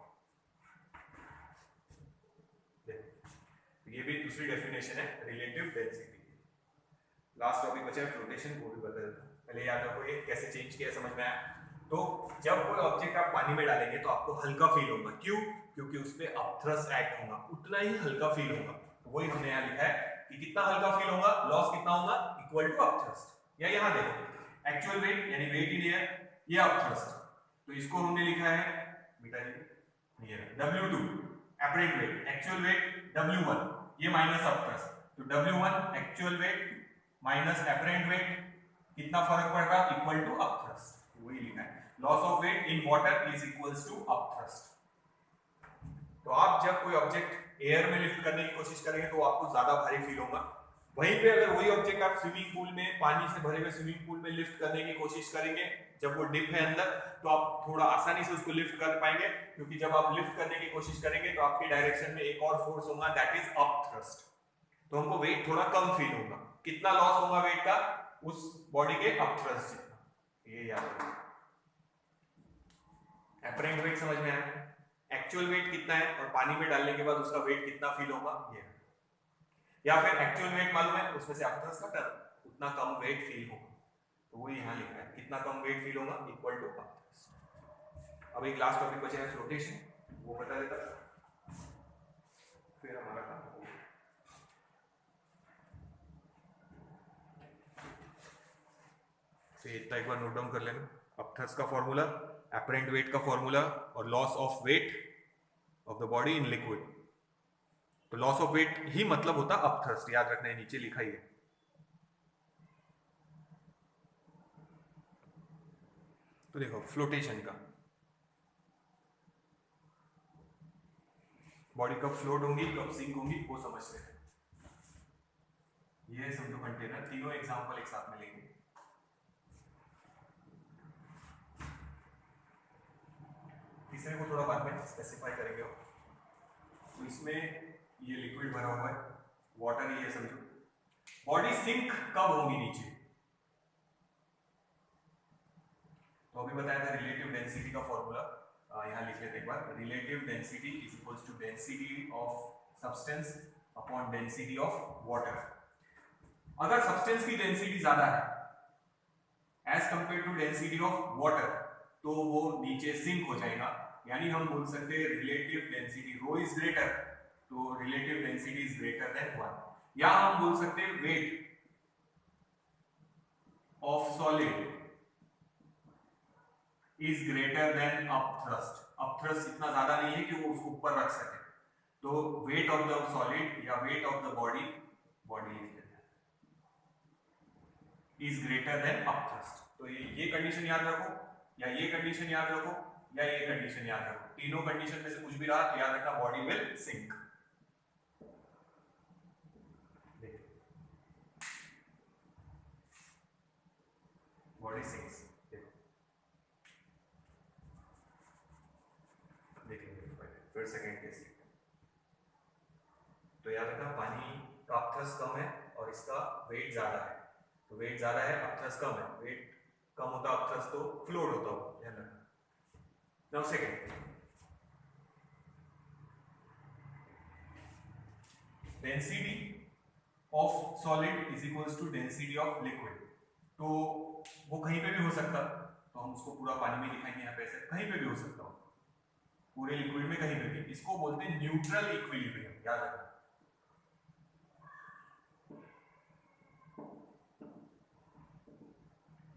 ये भी दूसरी डेफिनेशन है रिलेटिव डेंसिटी। लास्ट टॉपिक बचा है फ्लोटेशन, वो भी बता देता हूं। पहले याद रखो ये कैसे चेंज किया, समझ में आया। तो जब कोई ऑब्जेक्ट आप पानी में डालेंगे तो आपको हल्का फील होगा, क्यों, क्योंकि उस पे अपथ्रस्ट एक्ट होगा, उतना ही हल्का फील होगा। तो वही हमने यहाँ लिखा है कि कितना हल्का फील होगा, लॉस कितना होगा, इक्वल टू अपथ्रस्ट। या यहाँ देखो एक्चुअल वेट यानी वेट इन एयर, ये अपथ्रस्ट, तो इसको हमने लिखा है बेटा जी ये W2 apparent wait, actual wait W1, ये माइनस अपथ्रस्ट। तो W1 actual wait minus apparent wait, कितना फर्क पड़ रहा, इक्वल टू अपथ्रस्ट, वही लिखा है। Loss of weight in water is equals to upthrust. तो आप जब कोई ऑब्जेक्ट एयर में लिफ्ट करने की कोशिश करेंगे तो आपको ज्यादा भारी फील होगा। वहीं पे अगर वही ऑब्जेक्ट आप स्विमिंग पूल में, पानी से भरे हुए स्विमिंग पूल में लिफ्ट करने की कोशिश करेंगे, जब वो डिप है अंदर, तो आप थोड़ा आसानी से उसको लिफ्ट कर पाएंगे, क्योंकि जब आप लिफ्ट करने की कोशिश करेंगे तो आपकी डायरेक्शन में एक और फोर्स होगा, दैट इज अपथ्रस्ट। तो हमको वेट थोड़ा कम फील होगा। कितना लॉस होगा वेट का, उस बॉडी के अपथ्रस्ट जितना, ये याद रखना। एपरेंट वेट समझ में आया, एक्चुअल वेट कितना है और पानी में डालने के बाद उसका वेट कितना फील होगा ये, या फिर एक्चुअल वेट मालूम है, उसमें से अपथ्रस्ट का टर्म, उतना कम वेट फील होगा। तो वो यहाँ लिखा है, कितना कम वेट फील होगा, इक्वल टू अपथ्रस्ट। अब एक लास्ट टॉपिक बचा है फ्लोटेशन, वो बता देता फिर हमारा काम हो गया। तो इतना एक बार नोट डाउन कर लेना, अपथ्रस्ट का फॉर्मूला, एपरेंट वेट का फॉर्मूला, और loss of wait of the body in liquid. तो लॉस ऑफ वेट ही मतलब होता अपथ्रस्ट, याद रखना है, नीचे लिखा ही है। तो देखो फ्लोटेशन का बॉडी कब फ्लोट होंगी, कब सिंक होंगी, वो समझते हैं। ये है समझो कंटेनर, तीनों एग्जांपल एक साथ में लेंगे। तीसरे को थोड़ा बाद में स्पेसिफाई करेंगे। तो इसमें ये लिक्विड भरा हुआ है, वाटर ही है समझो। बॉडी सिंक कब होगी नीचे, तो अभी बताया था रिलेटिव डेंसिटी का फॉर्मूला, यहां लिख लेते एक बार। Relative density is equals to density of substance upon density of water. अगर सब्सटेंस की डेंसिटी ज्यादा है as compare to density of water, तो वो नीचे सिंक हो जाएगा। यानी हम बोल सकते हैं relative density rho is greater, तो relative density is greater than 1। या हम बोल सकते हैं weight of solid is greater than upthrust. Upthrust इतना ज्यादा नहीं है कि वो उसको ऊपर रख सके, तो वेट ऑफ द सॉलिड या वेट ऑफ द बॉडी लिख लेते हैं, इज ग्रेटर देन अपथ्रस्ट। तो ये कंडीशन याद रखो, या ये कंडीशन याद रखो, या ये कंडीशन याद रखो। तीनों कंडीशन में से कुछ भी रहा तो याद रखना body will sink. Body sinks, फिर सेकंड केस। तो याद रखना पानी का अपथ्रस्ट कम है और इसका वेट ज्यादा है, तो वेट ज्यादा है अपथ्रस्ट कम है, वेट कम होता अपथ्रस्ट तो फ्लोट होता हो, ध्यान रखना। Now second, density of solid is equals to density of liquid. तो वो कहीं पे भी हो सकता, तो हम उसको पूरा पानी में लिखाएंगे यहाँ पे ऐसे, कहीं पे भी हो सकता हो, पूरे लिक्विड में कहीं पे भी। इसको बोलते हैं न्यूट्रल इक्विलिब्रियम, याद रखना।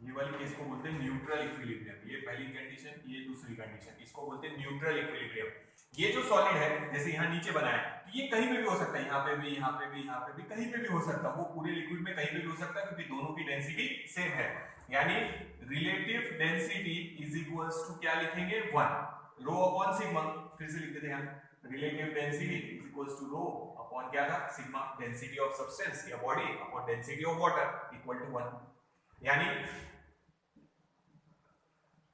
ये वाली केस को बोलते हैं न्यूट्रल इक्विलिब्रियम। ये पहली कंडीशन, ये दूसरी कंडीशन, इसको बोलते हैं न्यूट्रल इक्विलिब्रियम। ये जो सॉलिड है जैसे यहाँ नीचे बना है, तो ये कहीं पे भी हो सकता है, यहाँ पे भी, यहाँ पे भी, यहाँ पे भी, कहीं पे भी हो सकता है। वो पूरे लिक्विड में कहीं पे भी हो सकता है, क्योंकि दोनों की डेंसिटी सेम है। यानी relative density is equals to क्या लिखेंगे, 1 रो अपॉन सिग्मा। फिर से लिख देते हैं, relative density is equals to rho upon क्या था, सिग्मा, डेंसिटी ऑफ सब्सटेंस या body upon density of water equal to 1। यानी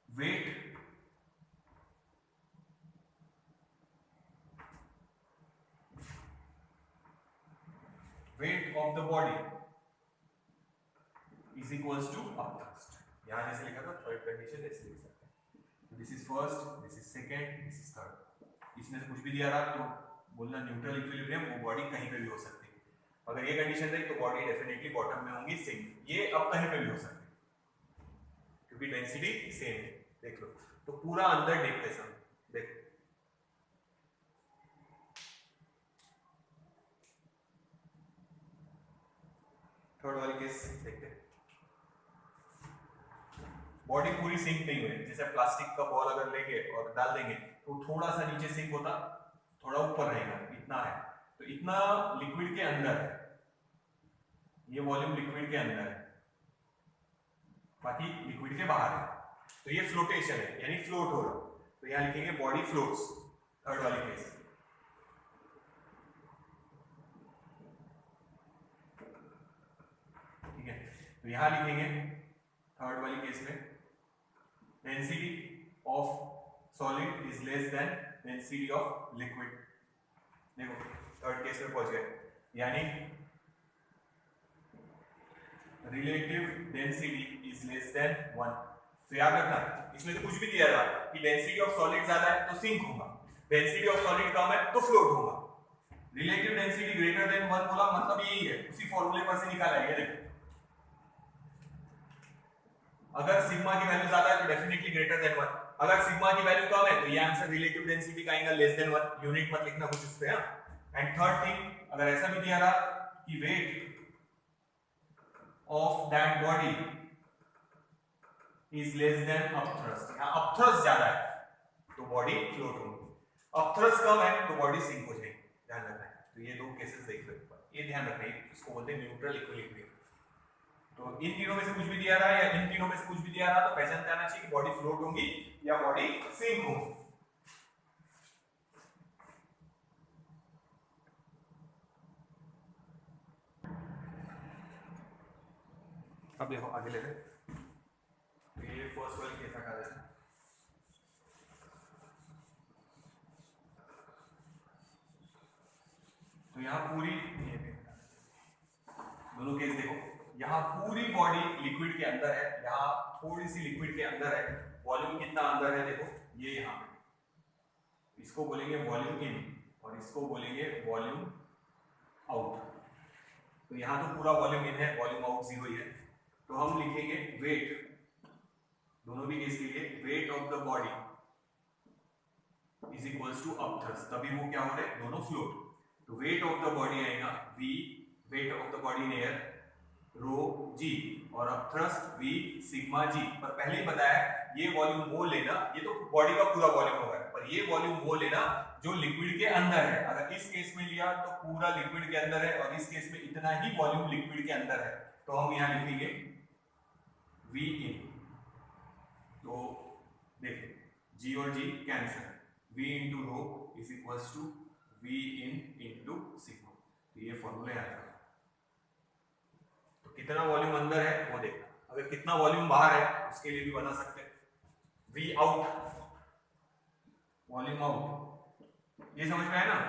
weight of the body is equals to upthrust. यहां जैसे लिखा था थर्ड कंडीशन, ऐसे लिख सकते हैं। This is first, this is second, this is third. इसमें से कुछ भी दिया रहा तो बोलना न्यूट्रल इक्विलिब्रियम, वो बॉडी कहीं पे भी हो सकती है। अगर ये कंडीशन रही तो बॉडी डेफिनेटली बॉटम में होंगी, सिंक। ये अब कहीं पे भी हो सकती है क्योंकि डेंसिटी सेम है। देख लो, तो पूरा अंदर देखते समय देखो, थर्ड वाली केस देखते हैं। बॉडी पूरी सिंक नहीं हुई, जैसे प्लास्टिक का बॉल अगर लेंगे और डाल देंगे तो थोड़ा सा नीचे सिंक होता, थोड़ा ऊपर रहेगा, इतना है। तो इतना लिक्विड के अंदर है, ये वॉल्यूम लिक्विड के अंदर है, बाकी लिक्विड के बाहर है। तो ये फ्लोटेशन है, यानी फ्लोट हो रहा। तो यहां लिखेंगे बॉडी फ्लोट्स, थर्ड वाली केस। ठीक है, तो यहां लिखेंगे थर्ड वाली केस में density of solid is less than density of liquid. देखो थर्ड केस में पहुंच गए, यानी relative density is less than 1। तो याद रखना, इसमें तो कुछ भी दिया था कि डेंसिटी ऑफ सॉलिड ज्यादा है तो सिंक होगा, डेंसिटी ऑफ सॉलिड कम है तो फ्लोट होगा। रिलेटिव डेंसिटी ग्रेटर देन 1 बोला, मतलब यही है, उसी फॉर्मूले पर से निकाला है। देखो अगर सिग्मा की वैल्यू ज्यादा है तो डेफिनेटली ग्रेटर देन 1, अगर सिग्मा की वैल्यू कम है तो ये आंसर रिलेटिव डेंसिटी का आएगा लेस देन 1। यूनिट मत लिखना कुछ इस पे। एंड थर्ड थिंग, अगर ऐसा भी दिया रहा कि weight of that body is less than upthrust, यहां अपथ्रस्ट ज्यादा है तो बॉडी फ्लोट होगी, अपथ्रस्ट कम है तो बॉडी सिंक हो जाएगी। ध्यान रखना है। तो ये दो केसेस देख लो, ये ध्यान रखना है, इसको बोलते हैं न्यूट्रल इक्विलिब्रियम। तो इन तीनों में से कुछ भी दिया रहा है या इन तीनों में से कुछ भी दिया रहा तो पहचानते आना चाहिए कि बॉडी फ्लोट होगी या बॉडी सिंक होगी। अब देखो आगे ले रहे, ये फर्स्ट वाली केस हटा देते हैं। तो यहाँ पूरी दोनों केस देखो, यहाँ पूरी बॉडी लिक्विड के अंदर है, यहाँ थोड़ी सी लिक्विड के अंदर है। वॉल्यूम कितना अंदर है देखो, ये यहाँ पे इसको बोलेंगे वॉल्यूम इन और इसको बोलेंगे वॉल्यूम आउट। तो यहाँ तो पूरा वॉल्यूम इन है, वॉल्यूम आउट 0 ही है। तो हम लिखेंगे वेट, दोनों भी केस के लिए weight of the body is equals to upthrust, तभी वो क्या हो रहे हैं, दोनों फ्लोट। तो वेट ऑफ द बॉडी आएगा v, weight of the body in air rho g, और अपथ्रस्ट v सिग्मा g। पर पहले ही बताया ये वॉल्यूम वो लेना, ये तो बॉडी का पूरा वॉल्यूम होगा, पर ये वॉल्यूम वो लेना जो लिक्विड के अंदर है। अगर इस केस में लिया तो पूरा लिक्विड के अंदर है, और इस केस में इतना ही वॉल्यूम लिक्विड के अंदर है। तो हम यहाँ लिखेंगे v in। तो देखो g और g cancel, v into rho is equals to v in into sigma. तो ये फॉर्मूला याद रखना। तो कितना वॉल्यूम अंदर है वो देखना, अगर कितना वॉल्यूम बाहर है उसके लिए भी बना सकते हैं v आउट, वॉल्यूम आउट। ये समझ में आया ना,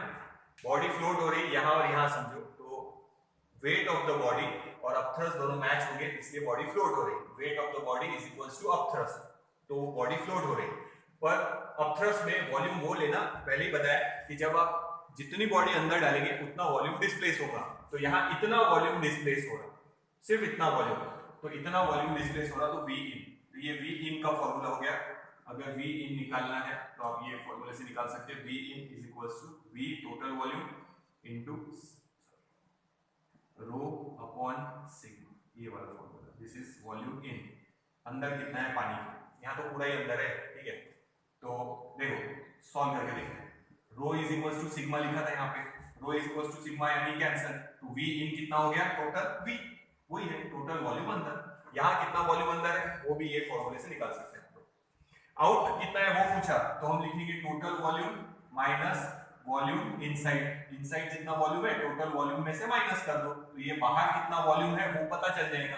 बॉडी फ्लोट हो रही यहाँ और यहाँ समझो। तो वेट ऑफ द बॉडी और अपथ्रस्ट दोनों मैच हो गए, इसलिए बॉडी फ्लोट हो रही। Weight of the body is equals to upthrust, तो बॉडी फ्लोट हो रही। पर अपथ्रस्ट में वॉल्यूम वो लेना, पहले ही बताया कि जब आप जितनी बॉडी अंदर डालेंगे उतना वॉल्यूम डिस्प्लेस होगा। तो यहाँ इतना वॉल्यूम डिस्प्लेस हो रहा, सिर्फ इतना वॉल्यूम, तो इतना वॉल्यूम डिस्प्लेस हो रहा, तो v in। तो ये v in का फॉर्मूला हो गया। अगर v in निकालना है तो आप ये फॉर्मूले से निकाल सकते हैं, v in is equals to v total volume into rho upon sigma, ये वाला formula. This is volume in, अंदर कितना है पानी का, यहाँ तो पूरा ही अंदर है, ठीक है। तो देखो सॉल्व करके देखते हैं। रो इज इक्वल्स टू सिग्मा लिखा था यहाँ पे, रो इज इक्वल्स टू सिग्मा यानी कैंसिल। तो v in कितना हो गया, टोटल v, वही है टोटल वॉल्यूम अंदर। यहाँ कितना वॉल्यूम अंदर है वो भी ये फॉर्मूले से निकाल सकते हैं। आउट कितना है वो पूछा, तो हम लिखेंगे total volume minus volume inside. Inside जितना वॉल्यूम है टोटल वॉल्यूम में से माइनस कर दो, तो ये बाहर कितना वॉल्यूम है वो पता चल जाएगा।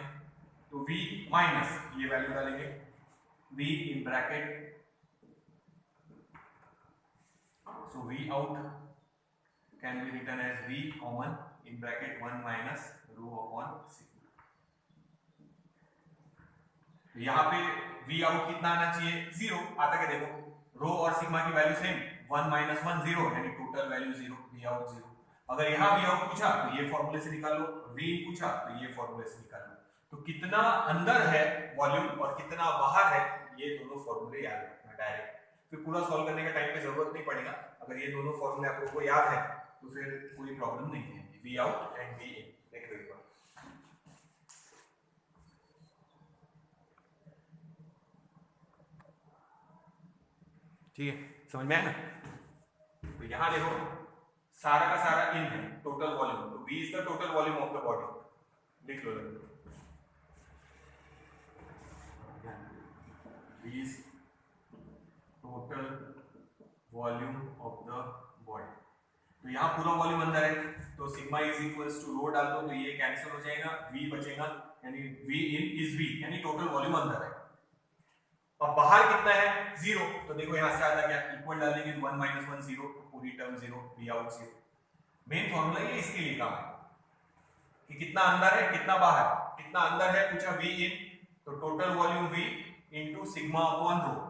तो v माइनस ये वैल्यू डालेंगे, v in bracket, so v out can be written as v common in bracket 1 minus rho upon sigma। तो यहाँ पे v out कितना आना चाहिए, 0 आता क्या देखो, रो और सिग्मा की वैल्यू सेम, 1 minus 1 0 यानी टोटल वैल्यू 0, v out 0। अगर यहाँ v out पूछा तो ये फॉर्मूले से निकाल लो, v in पूछा तो ये फॉर्मूले से निकाल लो। तो कितना अंदर है वॉल्यूम और कितना बाहर है, ये दोनों फॉर्मूले याद रखना डायरेक्ट, फिर पूरा सॉल्व करने का टाइम पे जरूरत नहीं पड़ेगा। अगर ये दोनों फॉर्मूले आप लोगों को याद है तो फिर कोई प्रॉब्लम नहीं है। v out and v in, देखो एक बार। ठीक है, समझ में आया ना। तो यहाँ देखो सारा का सारा इन है, टोटल वॉल्यूम, तो v is the total volume of the body, लिख लो। v is total volume of the body. तो यहाँ पूरा वॉल्यूम अंदर है, तो सिग्मा इज इक्वल्स टू रो डाल दो तो ये कैंसिल हो जाएगा, v बचेगा, यानी v in इज v, यानी टोटल वॉल्यूम अंदर है। अब बाहर कितना है, 0, तो देखो यहाँ से आता क्या, इक्वल डालेंगे 1 minus 1 0, पूरी term 0, v out 0। Main formula ये इसके लिए काम है कि कितना अंदर है कितना बाहर। कितना अंदर है पूछा v in, तो total volume v into sigma upon rho.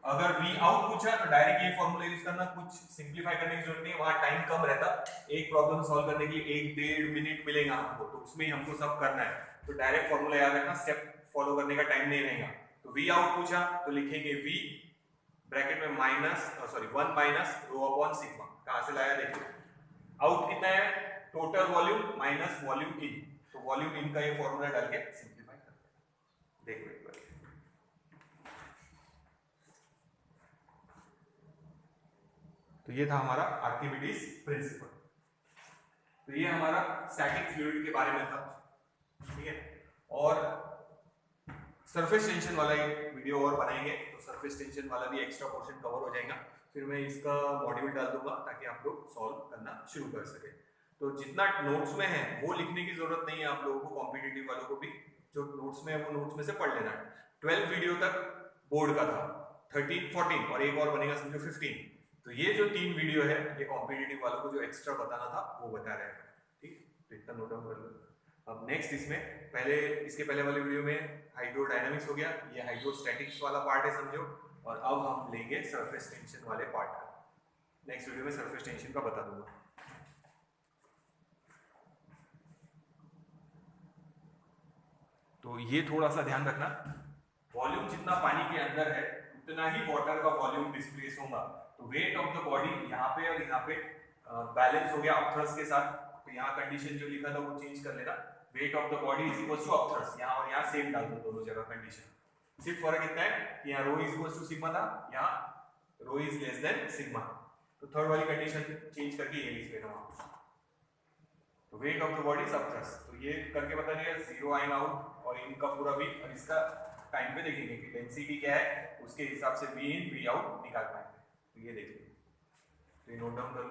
अगर v out पूछा तो डायरेक्ट ये फॉर्मूला यूज करना, कुछ सिंपलीफाई करने की जरूरत नहीं है, वहां टाइम कम रहता, एक प्रॉब्लम सॉल्व करने के लिए 1-1.5 मिनट मिलेगा हमको, तो उसमें ही हमको सब करना है। तो डायरेक्ट फॉर्मूला याद रखना, स्टेप फॉलो करने का टाइम नहीं रहेगा। तो v out पूछा तो लिखेंगे v ब्रैकेट में minus 1 minus rho upon sigma. कहां से लाया देखो, आउट कितना है, टोटल वॉल्यूम माइनस वॉल्यूम इन, तो वॉल्यूम इन का ये फॉर्मूला डाल के सिंपलीफाई करते हैं। देखो एक बार, तो ये था हमारा आर्किमिडीज प्रिंसिपल। तो ये हमारा स्टैटिक फ्लूइड के बारे में था, ठीक है। और सरफेस टेंशन वाला एक वीडियो और बनाएंगे, तो सरफेस टेंशन वाला भी एक्स्ट्रा पोर्शन कवर हो जाएगा, फिर मैं इसका मॉड्यूल डाल दूंगा ताकि आप लोग सॉल्व करना शुरू कर सके। तो जितना नोट्स में है वो लिखने की जरूरत नहीं है आप लोगों को, कॉम्पिटिटिव वालों को भी जो नोट्स में है वो नोट्स में से पढ़ लेना है। 12 वीडियो तक बोर्ड का था, 13 14 और एक और बनेगा समझो 15। तो ये जो 3 वीडियो है ये कॉम्पिटिटिव वालों को जो एक्स्ट्रा बताना था वो बता रहे हैं, ठीक। तो इतना नोट डाउन कर लो। अब नेक्स्ट इसमें इसके पहले वाले वीडियो में हाइड्रोडायनामिक्स हो गया, ये हाइड्रोस्टैटिक्स वाला पार्ट है समझो, और अब हम लेंगे सरफेस टेंशन वाले पार्ट का। नेक्स्ट वीडियो में सरफेस टेंशन का बता दूंगा। तो ये थोड़ा सा ध्यान रखना, वॉल्यूम जितना पानी के अंदर है उतना ही वाटर का वॉल्यूम डिस्प्लेस होगा। तो वेट ऑफ द बॉडी यहाँ पे और यहाँ पे बैलेंस हो गया अपथ्रस्ट के साथ। तो यहाँ कंडीशन जो लिखा था वो चेंज कर लेना, weight of the body is equal to upthrust, यहाँ और यहाँ सेम डाल दो दोनों जगह कंडीशन। सिर्फ फर्क इतना है कि यहाँ रो इज इक्वल टू सिग्मा था, यहाँ रो इज लेस देन सिग्मा। तो थर्ड वाली कंडीशन चेंज करके ये लिख लेना वहाँ। तो weight of the body is upthrust, तो ये करके बता दिया, जीरो आइन आउट और इनका पूरा भी, और इसका टाइम पे देखेंगे कि डेंसिटी क्या है, उसके हिसाब से वी इन वी आउट निकाल पाएंगे। तो ये देखिए, तो ये नोट डाउन कर लो।